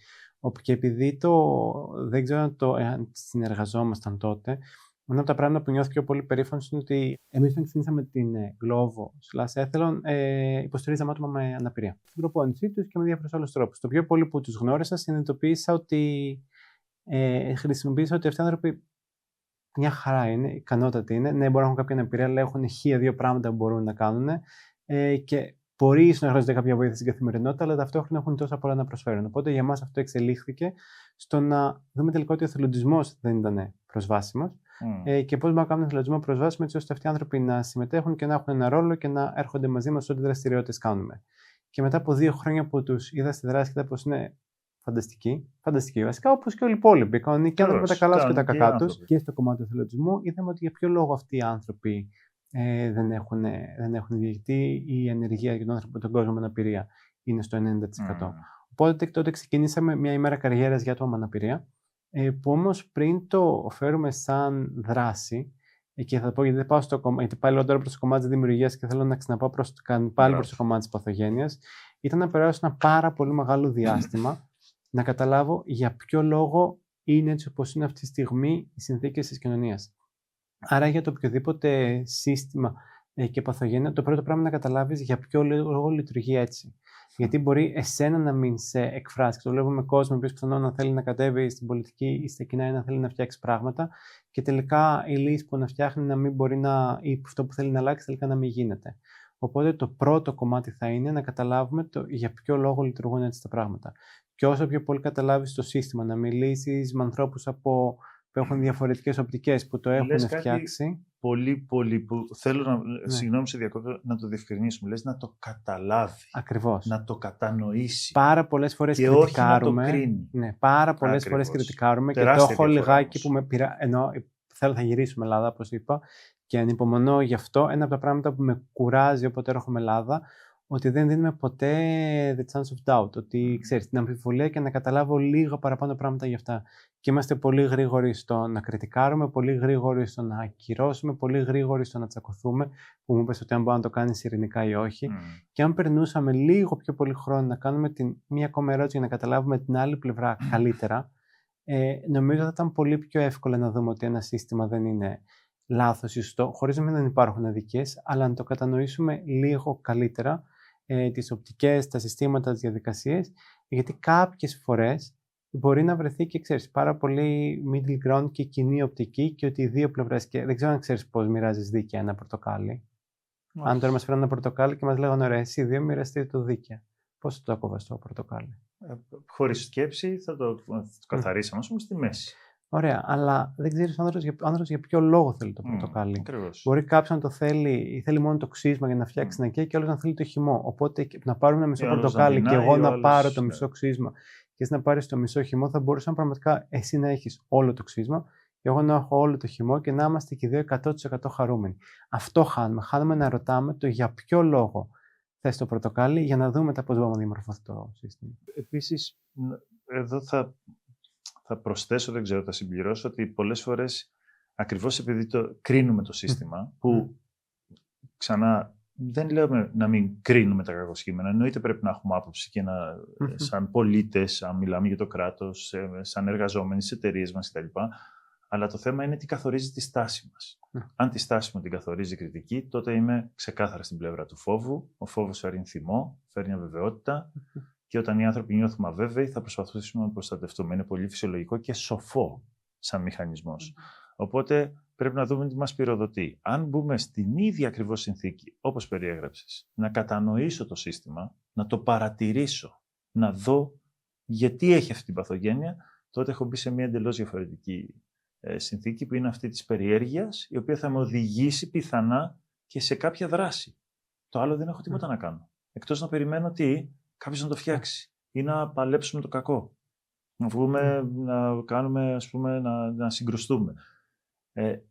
Και επειδή δεν ξέρω αν συνεργαζόμασταν τότε, Ένα από τα πράγματα που νιώθω πιο πολύ περήφανος είναι ότι εμείς όταν ξεκινήσαμε την Glovo /Ethel, υποστηρίζαμε άτομα με αναπηρία. Στην προπόνησή τους και με διάφορους άλλους τρόπους. Το πιο πολύ που τους γνώρισα, συνειδητοποίησα ότι χρησιμοποίησα ότι αυτοί οι άνθρωποι μια χαρά είναι, ικανότατοι είναι. Ναι, μπορεί να έχουν κάποια αναπηρία, αλλά έχουν 1.000 πράγματα που μπορούν να κάνουν και μπορεί ίσως να χρειάζονται κάποια βοήθεια στην καθημερινότητα, αλλά ταυτόχρονα έχουν τόσα πολλά να προσφέρουν. Οπότε για μας αυτό εξελίχθηκε στο να δούμε τελικά ότι ο εθελοντισμός δεν ήταν προσβάσιμος και πώς μπορούμε να κάνουμε εθελοντισμό προσβάσιμο έτσι ώστε αυτοί οι άνθρωποι να συμμετέχουν και να έχουν ένα ρόλο και να έρχονται μαζί μας σε ό,τι δραστηριότητες κάνουμε. Και μετά από 2 χρόνια που τους είδα στη δράση και είδα πως είναι φανταστική βασικά, όπως και όλοι οι υπόλοιποι. Κανονικοί άνθρωποι με τα καλά τους και τα κακά τους. Και στο κομμάτι του εθελοντισμού είδαμε ότι για ποιο λόγο αυτοί οι άνθρωποι δεν έχουν διαιτητή, η ανεργία για τον κόσμο με αναπηρία είναι στο 90%. Οπότε τότε ξεκινήσαμε μια ημέρα καριέρας για άτομα με αναπηρία, που όμως πριν το φέρουμε σαν δράση, και θα πω γιατί δεν πάω στο κομμάτι, γιατί πάλι λέω τώρα προς το κομμάτι της δημιουργίας και θέλω να ξαναπάω πάλι προς το κομμάτι της παθογένειας, ήταν να περάσω ένα πάρα πολύ μεγάλο διάστημα να καταλάβω για ποιο λόγο είναι έτσι όπως είναι αυτή τη στιγμή οι συνθήκες της κοινωνίας. Άρα για το οποιοδήποτε σύστημα και παθογένεια, το πρώτο πράγμα είναι να καταλάβεις για ποιο λόγο λειτουργεί έτσι. Γιατί μπορεί εσένα να μην σε εκφράσει. Το βλέπουμε κόσμο που πιθανόν να θέλει να κατέβει στην πολιτική ή στα κοινά ή να θέλει να φτιάξει πράγματα και τελικά η λύση που να φτιάχνει να μην μπορεί να, ή αυτό που θέλει να αλλάξει τελικά να μην γίνεται. Οπότε το πρώτο κομμάτι θα είναι να καταλάβουμε για ποιο λόγο λειτουργούν έτσι τα πράγματα. Και όσο πιο πολύ καταλάβεις το σύστημα, να μιλήσεις με ανθρώπους που έχουν διαφορετικές οπτικές, που το έχουν φτιάξει. Πολύ που θέλω να, συγγνώμη σε διακόπτω, να το διευκρινίσουμε. Λες να το καταλάβει. Ακριβώς. Να το κατανοήσει. Πάρα πολλές φορές και κριτικάρουμε. Όχι να το κρίνει. Ναι, πάρα πολλές φορές κριτικάρουμε και το έχω λιγάκι που με πειρά. Ενώ θα γυρίσουμε Ελλάδα, όπως είπα, και ανυπομονώ γι' αυτό. Ένα από τα πράγματα που με κουράζει όποτε έρχομαι Ελλάδα, ότι δεν δίνουμε ποτέ the chance of doubt. Ότι ξέρεις, την αμφιβολία και να καταλάβω λίγο παραπάνω πράγματα γι' αυτά. Και είμαστε πολύ γρήγοροι στο να κριτικάρουμε, πολύ γρήγοροι στο να ακυρώσουμε, πολύ γρήγοροι στο να τσακωθούμε, που μου είπες ότι αν μπορεί να το κάνεις ειρηνικά ή όχι. Και αν περνούσαμε λίγο πιο πολύ χρόνο να κάνουμε μία ακόμα ερώτηση για να καταλάβουμε την άλλη πλευρά καλύτερα, νομίζω θα ήταν πολύ πιο εύκολο να δούμε ότι ένα σύστημα δεν είναι λάθος ή σωστό, χωρίς να μην υπάρχουν αδικίες, αλλά να το κατανοήσουμε λίγο καλύτερα, τις οπτικές, τα συστήματα, τις διαδικασίες, γιατί κάποιες φορές μπορεί να βρεθεί και ξέρεις πάρα πολύ middle ground και κοινή οπτική και ότι οι δύο πλευρές, και δεν ξέρω αν ξέρεις πώς μοιράζεις δίκαια ένα πορτοκάλι. Αν τώρα μας φέρνουν ένα πορτοκάλι και μας λέγανε ωραία, εσύ δύο μοιραστείτε το δίκαια. Πώς θα το ακόβας το πορτοκάλι? Χωρίς σκέψη θα το καθαρίσαμε, ας πούμε, στη μέση. Ωραία, αλλά δεν ξέρεις ο άνθρωπος για ποιο λόγο θέλει το πορτοκάλι. Μπορεί κάποιος να το θέλει μόνο το ξύσμα για να φτιάξει ένα κέικ και άλλος να θέλει το χυμό. Οπότε να πάρουμε ένα μισό πορτοκάλι και εγώ να πάρω το μισό ξύσμα και εσύ να πάρεις το μισό χυμό, θα μπορούσαν πραγματικά εσύ να έχεις όλο το ξύσμα και εγώ να έχω όλο το χυμό και να είμαστε και οι δύο 100% χαρούμενοι. Αυτό χάνουμε. Χάνουμε να ρωτάμε το για ποιο λόγο θες το πορτοκάλι για να δούμε πώς μπορούμε να διαμορφωθεί το σύστημα. Επίσης, εδώ θα προσθέσω, δεν ξέρω, θα συμπληρώσω ότι πολλές φορές ακριβώς επειδή κρίνουμε το σύστημα, που ξανά δεν λέμε να μην κρίνουμε τα κακοσχήμενα, εννοείται πρέπει να έχουμε άποψη και σαν πολίτες, αν μιλάμε για το κράτος, σαν εργαζόμενοι στις εταιρείες μας κτλ. Αλλά το θέμα είναι τι καθορίζει τη στάση μας. Αν τη στάση μου την καθορίζει η κριτική, τότε είμαι ξεκάθαρα στην πλευρά του φόβου. Ο φόβος φέρνει θυμό, φέρνει αβεβαιότητα. Και όταν οι άνθρωποι νιώθουμε αβέβαιοι, θα προσπαθήσουμε να προστατευτούμε. Είναι πολύ φυσιολογικό και σοφό σαν μηχανισμός. Οπότε πρέπει να δούμε τι μας πυροδοτεί. Αν μπούμε στην ίδια ακριβώς συνθήκη, όπως περιέγραψες, να κατανοήσω το σύστημα, να το παρατηρήσω, να δω γιατί έχει αυτή την παθογένεια, τότε έχω μπει σε μια εντελώς διαφορετική συνθήκη που είναι αυτή της περιέργειας, η οποία θα με οδηγήσει πιθανά και σε κάποια δράση. Το άλλο δεν έχω τίποτα να κάνω. Εκτός να περιμένω κάποιος να το φτιάξει ή να παλέψουμε το κακό. Να βγούμε, να κάνουμε, ας πούμε, να συγκρουστούμε.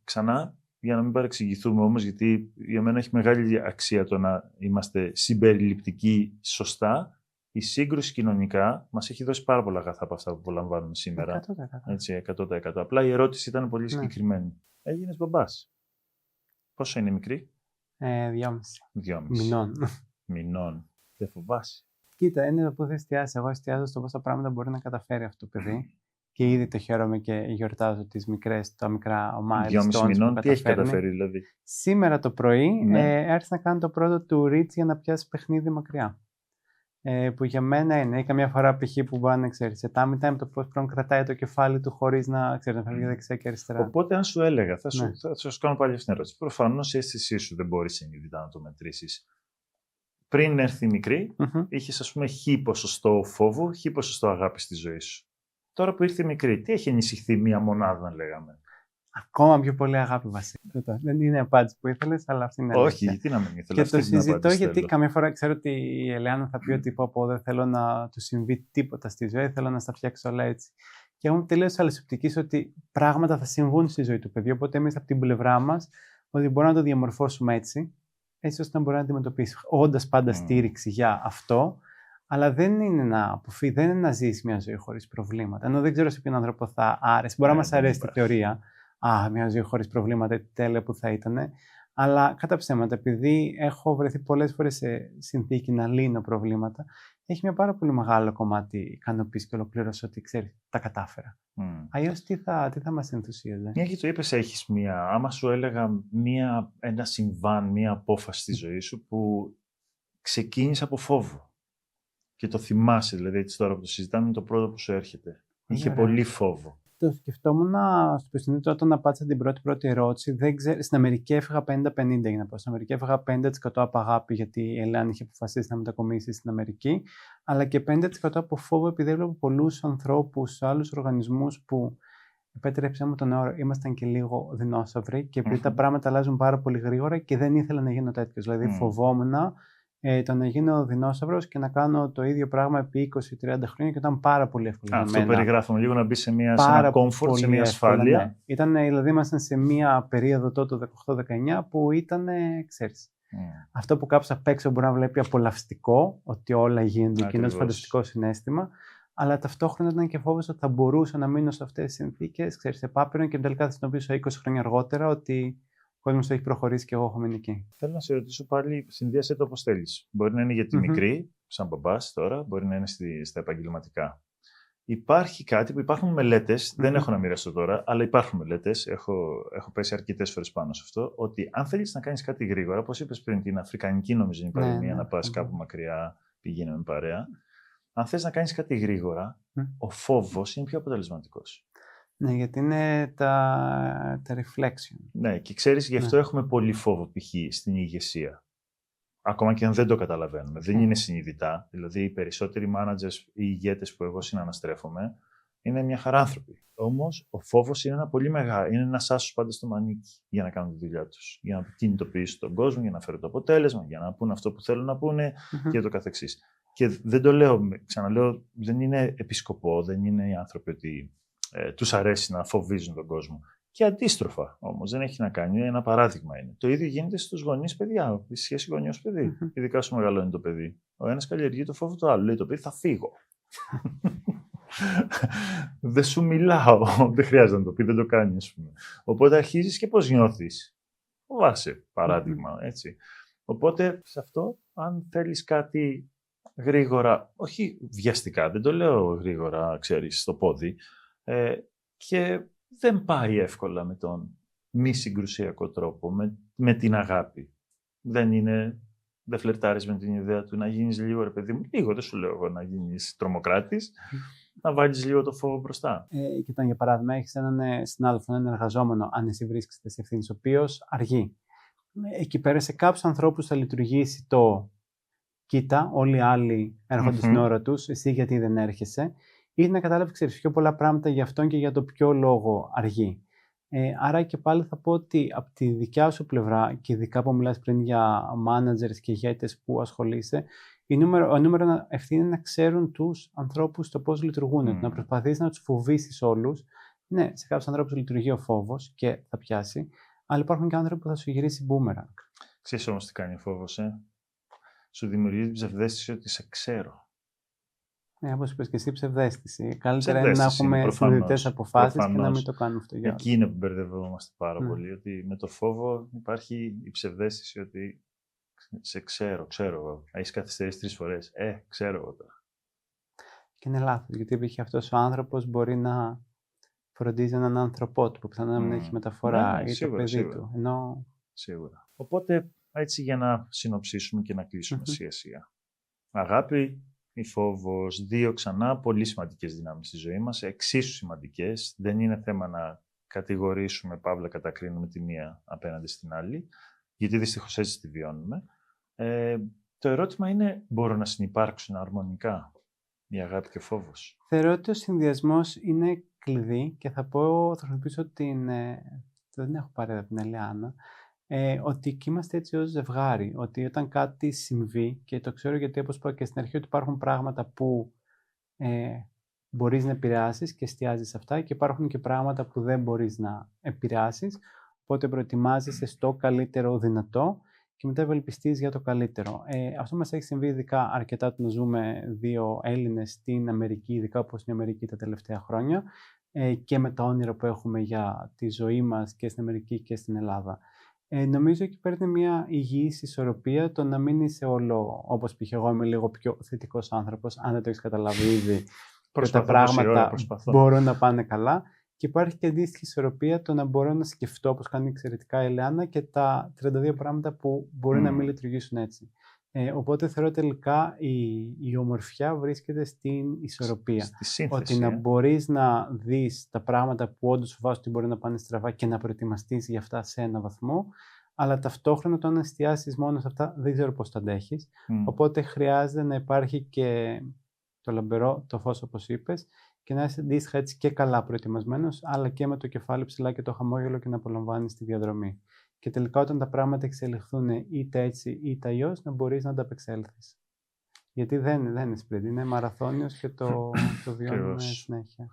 Ξανά, για να μην παρεξηγηθούμε όμως, γιατί για μένα έχει μεγάλη αξία το να είμαστε συμπεριληπτικοί σωστά, η σύγκρουση κοινωνικά μας έχει δώσει πάρα πολλά αγαθά από αυτά που απολαμβάνουμε σήμερα. 100%. Έτσι, 100%. Απλά η ερώτηση ήταν πολύ συγκεκριμένη. Έγινες μπαμπάς. Πόσο είναι η μικρή? 2,5. Μηνών. Δεν φοβάσαι? Κοίτα, είναι που θα εστιάσει. Εγώ εστιάζω στο πόσα πράγματα μπορεί να καταφέρει αυτό το παιδί. και ήδη το χαίρομαι και γιορτάζω τα μικρά milestones 2,5 που μηνών, τι έχει καταφέρνει. καταφέρει δηλαδή? Σήμερα το πρωί Ναι. άρχισα να κάνω το πρώτο του reach για να πιάσει παιχνίδι μακριά. Που για μένα είναι. Ή καμιά φορά π.χ. που μπορεί να ξέρει σε tummy time το πώς πρέπει να κρατάει το κεφάλι του χωρίς να φεύγει δεξιά και αριστερά. Οπότε, αν σου έλεγα, θα Ναι. σου κάνω πάλι αυτήν την ερώτηση. Προφανώς η αίσθησή σου δεν μπορεί συνειδητά να το μετρήσεις. Πριν έρθει η μικρή, είχες, ας πούμε, χ ποσοστό φόβου, χ ποσοστό αγάπη στη ζωή σου. Τώρα που ήρθε η μικρή, τι έχει ενισχυθεί μία μονάδα, αν λέγαμε? Ακόμα πιο πολύ αγάπη, Βασίλη. Δεν είναι η απάντηση που ήθελες, αλλά αυτή είναι η Όχι, γιατί να μην ήθελα. Και το συζητώ γιατί καμιά φορά ξέρω ότι η Ελεάνα θα πει ότι δεν θέλω να του συμβεί τίποτα στη ζωή, θέλω να στα φτιάξω όλα έτσι. Και εγώ είμαι τελείως άλλης οπτικής ότι πράγματα θα συμβούν στη ζωή του παιδιού. Οπότε εμείς από την πλευρά μας ότι μπορούμε να το διαμορφώσουμε έτσι ώστε να μπορεί να αντιμετωπίσει. Όντας πάντα στήριξη για αυτό, αλλά δεν είναι να ζήσει μια ζωή χωρίς προβλήματα. Ενώ δεν ξέρω σε ποιον άνθρωπο θα άρεσε. Μπορεί να μας αρέσει τη θεωρία. Μια ζωή χωρίς προβλήματα, τι τέλεια που θα ήταν. Αλλά κατά ψέματα, επειδή έχω βρεθεί πολλές φορές σε συνθήκη να λύνω προβλήματα, έχει μια πάρα πολύ μεγάλο κομμάτι ικανοποίηση και ολοκλήρωση ότι ξέρει, τα κατάφερα. Αλλιώς τι θα μας ενθουσίαζε? Μια και το είπες, έχεις άμα σου έλεγα ένα συμβάν, μια απόφαση στη ζωή σου που ξεκίνησε από φόβο και το θυμάσαι, δηλαδή έτσι τώρα που το συζητάμε, είναι το πρώτο που σου έρχεται. Είχε πολύ φόβο. Το σκεφτόμουν στο πεστινί όταν απάντησα την πρώτη ερώτηση. Στην Αμερική έφυγα 50-50 για να πω. Στην Αμερική έφυγα 50% από αγάπη, γιατί η Ελεάνα είχε αποφασίσει να μετακομίσει στην Αμερική, αλλά και 50% από φόβο, επειδή έβλεπα πολλούς ανθρώπους σε άλλους οργανισμούς που, επέτρεψέ μου τον όρο, ήμασταν και λίγο δεινόσαυροι και επειδή τα πράγματα αλλάζουν πάρα πολύ γρήγορα και δεν ήθελα να γίνω τέτοιος. Δηλαδή, φοβόμουν το να γίνω δεινόσαυρος και να κάνω το ίδιο πράγμα επί 20-30 χρόνια και ήταν πάρα πολύ εύκολο. Αυτό περιγράφουμε λίγο, να μπει σε ένα comfort, σε μια ασφάλεια. Ναι. Δηλαδή, ήμασταν σε μια περίοδο τότε, το 18-19, που ήταν, ξέρεις, αυτό που κάποιος απ' έξω μπορεί να βλέπει απολαυστικό, ότι όλα γίνονται και είναι ένα φανταστικό συναίσθημα, αλλά ταυτόχρονα ήταν και φόβος ότι θα μπορούσα να μείνω σε αυτές τις συνθήκες, ξέρεις, επάπειρον και τελικά θα συνειδητοποιήσω 20 χρόνια αργότερα ότι ο κόσμος έχει προχωρήσει και εγώ έχω μείνει εκεί. Θέλω να σε ρωτήσω πάλι, συνδύασε το όπως θέλεις. Μπορεί να είναι για τη μικρή, σαν μπαμπάς τώρα, μπορεί να είναι στα επαγγελματικά. Υπάρχει κάτι που υπάρχουν μελέτες, δεν έχω να μοιραστώ τώρα, αλλά υπάρχουν μελέτες, έχω πέσει αρκετές φορές πάνω σε αυτό, ότι αν θέλεις να κάνεις κάτι γρήγορα, όπως είπες πριν, την αφρικανική νομίζω είναι η παροιμία, να πας κάπου μακριά, πηγαίνουμε παρέα. Αν θες να κάνεις κάτι γρήγορα, ο φόβος είναι πιο αποτελεσματικός. Ναι, γιατί είναι τα reflection. Ναι, και ξέρεις, γι' αυτό έχουμε πολύ φόβο π.χ. στην ηγεσία. Ακόμα και αν δεν το καταλαβαίνουμε. Δεν είναι συνειδητά. Δηλαδή, οι περισσότεροι managers ή ηγέτες που εγώ συναναστρέφομαι είναι μια χαρά άνθρωποι. Όμως, ο φόβος είναι είναι ένας άσος πάντα στο μανίκι για να κάνουν τη δουλειά τους. Για να κινητοποιήσουν τον κόσμο, για να φέρουν το αποτέλεσμα, για να πούνε αυτό που θέλουν να πούνε και το καθεξής. Και δεν το λέω, ξαναλέω, δεν είναι επισκοπό, δεν είναι οι άνθρωποι ότι τους αρέσει να φοβίζουν τον κόσμο. Και αντίστροφα όμως, δεν έχει να κάνει. Ένα παράδειγμα είναι. Το ίδιο γίνεται στους γονείς παιδιά, η σχέση γονιός-παιδί. Ειδικά όσο μεγαλώνει το παιδί. Ο ένας καλλιεργεί το φόβο του άλλου. Λέει το παιδί, θα φύγω. Δεν σου μιλάω. Δεν χρειάζεται να το πει, δεν το κάνει, ας πούμε. Οπότε αρχίζεις και πώς νιώθεις. Φοβάσαι, παράδειγμα, έτσι. Οπότε σε αυτό, αν θέλεις κάτι γρήγορα, όχι βιαστικά, δεν το λέω γρήγορα, ξέρεις, στο πόδι, και δεν πάει εύκολα με τον μη συγκρουσιακό τρόπο, με την αγάπη. Δεν φλερτάρεις με την ιδέα του να γίνεις λίγο, ρε παιδί μου, λίγο, δεν σου λέω εγώ να γίνεις τρομοκράτης, να βάλεις λίγο το φόβο μπροστά. Και όταν, για παράδειγμα, έχεις έναν συνάδελφο, έναν εργαζόμενο, αν εσύ βρίσκεσαι σε ευθύνη, ο οποίος αργεί. Εκεί πέρα σε κάποιους ανθρώπους θα λειτουργήσει το «κοίτα, όλοι οι άλλοι έρχονται στην ώρα τους, εσύ γιατί δεν έρχεσαι», ή να καταλάβει, ξέρεις, πιο πολλά πράγματα για αυτόν και για το ποιο λόγο αργεί. Άρα και πάλι θα πω ότι από τη δικιά σου πλευρά, και ειδικά που μιλάς πριν για managers και ηγέτες που ασχολείσαι, η νούμερο ευθύνη είναι να ξέρουν τους ανθρώπους το πώς λειτουργούν. Να προσπαθείς να τους φοβήσεις όλους. Ναι, σε κάποιους ανθρώπους λειτουργεί ο φόβος και θα πιάσει, αλλά υπάρχουν και άνθρωποι που θα σου γυρίσει boomerang. Ξέρεις όμως τι κάνει ο φόβος, Σου δημιουργεί την ψευδαίσθηση ότι σε ξέρω. Όπως είπες και εσύ, ψευδαίσθηση. Καλύτερα είναι να έχουμε συνειδητές αποφάσεις και να μην το κάνουμε αυτό για άλλους. Εκεί είναι που μπερδευόμαστε πάρα πολύ. Ότι με το φόβο υπάρχει η ψευδαίσθηση ότι σε ξέρω εγώ. Έχεις καθυστερήσει 3 φορές. Ξέρω εγώ τώρα. Και είναι λάθος, γιατί επειδή αυτός ο άνθρωπος μπορεί να φροντίζει έναν άνθρωπό του, που πιθανόν να μην έχει μεταφορά, ή το παιδί του. Ενώ... Σίγουρα. Οπότε, έτσι για να συνοψίσουμε και να κλείσουμε σιγά-σιγά. Αγάπη ή φόβος, δύο ξανά πολύ σημαντικές δυνάμεις στη ζωή μας, εξίσου σημαντικές. Δεν είναι θέμα να κατηγορήσουμε, παύλα κατακρίνουμε τη μία απέναντι στην άλλη, γιατί δυστυχώς έτσι τη βιώνουμε. Το ερώτημα είναι, μπορούν να συνυπάρξουν αρμονικά η αγάπη και ο φόβος? Θεωρώ ότι ο συνδυασμός είναι κλειδί και θα χρησιμοποιήσω δεν έχω πάρει από την Ελεάνα, ότι εκεί είμαστε έτσι ως ζευγάρι, ότι όταν κάτι συμβεί, και το ξέρω γιατί όπως είπα και στην αρχή, ότι υπάρχουν πράγματα που μπορείς να επηρεάσεις και εστιάζεις σε αυτά, και υπάρχουν και πράγματα που δεν μπορείς να επηρεάσεις, οπότε προετοιμάζεσαι στο καλύτερο δυνατό και μετά ευελπιστείς για το καλύτερο. Αυτό μας έχει συμβεί ειδικά αρκετά, το να ζούμε δύο Έλληνες στην Αμερική, ειδικά όπως στην Αμερική τα τελευταία χρόνια, και με τα όνειρα που έχουμε για τη ζωή μας και στην Αμερική και στην Ελλάδα. Νομίζω εκεί παίρνει μια υγιής ισορροπία, το να μην είσαι όλο, όπως π.χ. εγώ είμαι λίγο πιο θετικός άνθρωπος, αν δεν το έχεις καταλάβει ήδη, και τα πράγματα μπορούν να πάνε καλά. Και υπάρχει και αντίστοιχη ισορροπία, το να μπορώ να σκεφτώ, όπως κάνει εξαιρετικά η Ελεάνα, και τα 32 πράγματα που μπορεί να μην λειτουργήσουν έτσι. Οπότε θεωρώ τελικά η ομορφιά βρίσκεται στην ισορροπία. Στη σύνθεση, ότι να μπορείς να δεις τα πράγματα που όντως φοβάσαι ότι μπορεί να πάνε στραβά και να προετοιμαστείς για αυτά σε έναν βαθμό, αλλά ταυτόχρονα το να εστιάσεις μόνο σε αυτά δεν ξέρω πώς το αντέχεις. Οπότε χρειάζεται να υπάρχει και το λαμπερό, το φως όπως είπες, και να είσαι αντίστοιχα έτσι και καλά προετοιμασμένος, αλλά και με το κεφάλι ψηλά και το χαμόγελο και να απολαμβάνεις τη διαδρομή. Και τελικά όταν τα πράγματα εξελιχθούν είτε έτσι είτε αλλιώς, να μπορείς να ανταπεξέλθεις. Γιατί δεν είναι σπριντ, είναι μαραθώνιος και το βιώνουμε συνέχεια.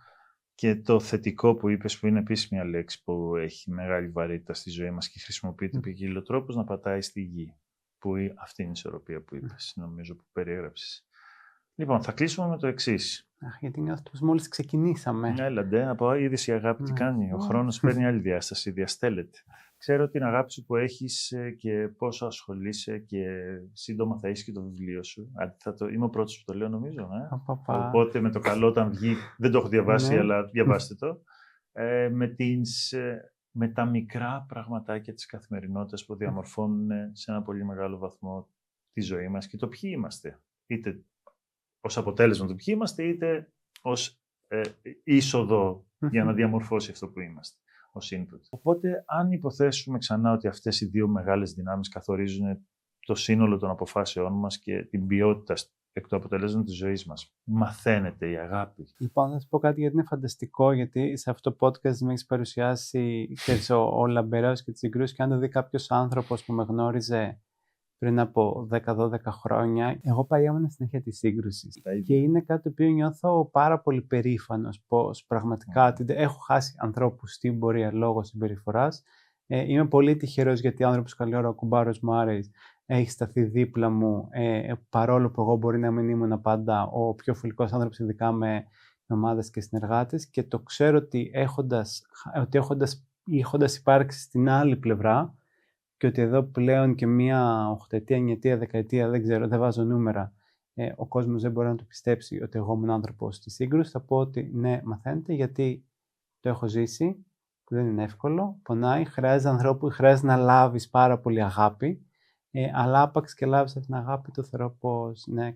Και το θετικό που είπες, που είναι επίσης μια λέξη που έχει μεγάλη βαρύτητα στη ζωή μας και χρησιμοποιείται ποικιλοτρόπως, να πατάει στη γη. Που αυτή είναι η ισορροπία που είπες, νομίζω, που περιέγραψες. Λοιπόν, θα κλείσουμε με το εξής. Γιατί νιώθω πως μόλις ξεκινήσαμε. Έλαντε, από είδες η αγάπη τι κάνει. Ο χρόνος παίρνει άλλη διάσταση, διαστέλλεται. Ξέρω την αγάπη σου που έχεις και πόσο ασχολείσαι, και σύντομα θα έχεις και το βιβλίο σου. Είμαι ο πρώτος που το λέω, νομίζω. Οπότε με το καλό, όταν βγει, δεν το έχω διαβάσει, αλλά διαβάστε το. Με τα μικρά πραγματάκια της καθημερινότητας που διαμορφώνουν σε ένα πολύ μεγάλο βαθμό τη ζωή μας και το ποιοι είμαστε. Είτε ως αποτέλεσμα του ποιοι είμαστε, είτε ως είσοδο για να διαμορφώσει αυτό που είμαστε, ως input. Οπότε, αν υποθέσουμε ξανά ότι αυτές οι δύο μεγάλες δυνάμεις καθορίζουν το σύνολο των αποφάσεών μας και την ποιότητα εκ του αποτελέσματος της ζωής μας, μαθαίνεται η αγάπη. Λοιπόν, θα σας πω κάτι, γιατί είναι φανταστικό, γιατί σε αυτό το podcast με έχεις παρουσιάσει ο λαμπερός και τις συγκρούσεις, και αν το δει κάποιος άνθρωπος που με γνώριζε πριν από 10-12 χρόνια, εγώ έμενα συνέχεια τη σύγκρουση. Και είναι κάτι το οποίο νιώθω πάρα πολύ περήφανος, πως πραγματικά έχω χάσει ανθρώπους στην πορεία λόγω συμπεριφοράς. Είμαι πολύ τυχερός, γιατί ο άνθρωπος καλή ώρα, ο κουμπάρος μου Άρης, έχει σταθεί δίπλα μου, παρόλο που εγώ μπορεί να μην ήμουν πάντα ο πιο φιλικός άνθρωπος, ειδικά με ομάδες και συνεργάτες, και το ξέρω ότι έχοντας υπάρξει στην άλλη πλευρά, και ότι εδώ πλέον και μία 8ετία, 9ετία, 10ετία, δεν ξέρω, δεν βάζω νούμερα, ο κόσμος δεν μπορεί να το πιστέψει ότι εγώ ήμουν άνθρωπος στη σύγκρουση. Θα πω ότι ναι, μαθαίνετε, γιατί το έχω ζήσει, δεν είναι εύκολο, πονάει, χρειάζεται ανθρώπου, χρειάζεται να λάβεις πάρα πολύ αγάπη, αλλά άπαξ και λάβεις αυτή την αγάπη, το θεωρώ πως ναι,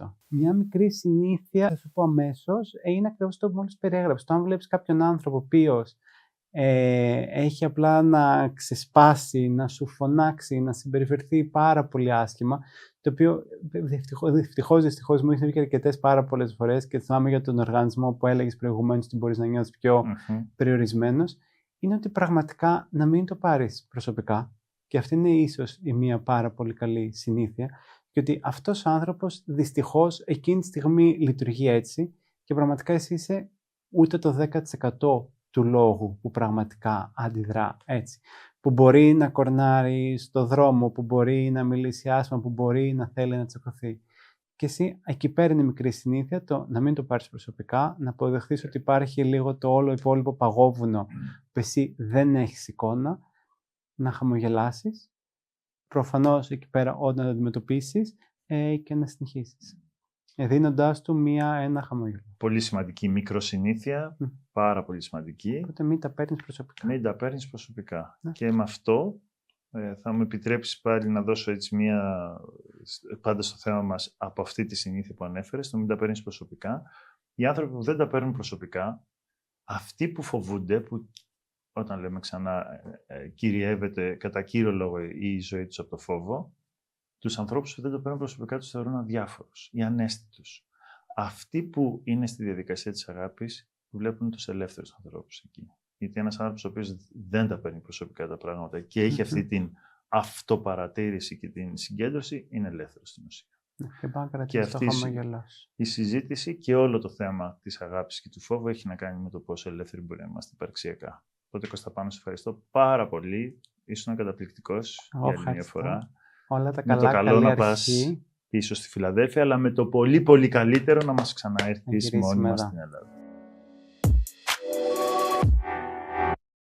100%. Μια μικρή συνήθεια, θα σου πω αμέσως, είναι ακριβώς το που μόλις περιέγραψες. Το αν βλέπεις κάποιον άνθρωπο ο οποίος έχει απλά να ξεσπάσει, να σου φωνάξει, να συμπεριφερθεί πάρα πολύ άσχημα, το οποίο δυστυχώς μου έχει συμβεί και αρκετές πάρα πολλές φορές, και θυμάμαι για τον οργανισμό που έλεγες προηγουμένως ότι μπορείς να νιώθεις πιο περιορισμένος, είναι ότι πραγματικά να μην το πάρεις προσωπικά, και αυτή είναι ίσως η μία πάρα πολύ καλή συνήθεια, και ότι αυτός ο άνθρωπος δυστυχώς εκείνη τη στιγμή λειτουργεί έτσι, και πραγματικά εσύ είσαι ούτε το 10% του λόγου που πραγματικά αντιδρά έτσι. Που μπορεί να κορνάρει στο δρόμο, που μπορεί να μιλήσει άσχημα, που μπορεί να θέλει να τσακωθεί. Και εσύ εκεί πέρα είναι η μικρή συνήθεια, το να μην το πάρεις προσωπικά, να αποδεχθείς ότι υπάρχει λίγο το όλο υπόλοιπο παγόβουνο που εσύ δεν έχεις εικόνα, να χαμογελάσεις, προφανώς εκεί πέρα όταν το αντιμετωπίσεις, και να συνεχίσεις. Δίνοντάς του ένα χαμόγελο. Πολύ σημαντική μικροσυνήθεια, πάρα πολύ σημαντική. Οπότε μην τα παίρνεις προσωπικά. Μην τα παίρνεις προσωπικά. Ναι. Και με αυτό θα μου επιτρέψεις πάλι να δώσω έτσι πάντα στο θέμα μας από αυτή τη συνήθεια που ανέφερες, το μην τα παίρνεις προσωπικά. Οι άνθρωποι που δεν τα παίρνουν προσωπικά, αυτοί που φοβούνται, που όταν λέμε ξανά κυριεύεται κατά κύριο λόγο η ζωή τους από το φόβο, τους ανθρώπους που δεν το παίρνουν προσωπικά τους θεωρούν αδιάφορους ή ανέστητους. Αυτοί που είναι στη διαδικασία της αγάπης βλέπουν τους ελεύθερους ανθρώπους εκεί. Γιατί ένας άνθρωπος ο οποίος δεν τα παίρνει προσωπικά τα πράγματα και έχει αυτή την αυτοπαρατήρηση και την συγκέντρωση, είναι ελεύθερος στην ουσία. Και αυτή η συζήτηση και όλο το θέμα της αγάπης και του φόβου έχει να κάνει με το πόσο ελεύθεροι μπορεί να είμαστε υπαρξιακά. Οπότε, Κώστα Πάνο, σε ευχαριστώ πάρα πολύ. Ήσουν καταπληκτικός για άλλη μια φορά. Όλα τα καλά, με το καλό να πας πας πίσω στη Φιλαδέλφια, αλλά με το πολύ πολύ καλύτερο να μας ξαναέρθεις μόνοι μας στην Ελλάδα.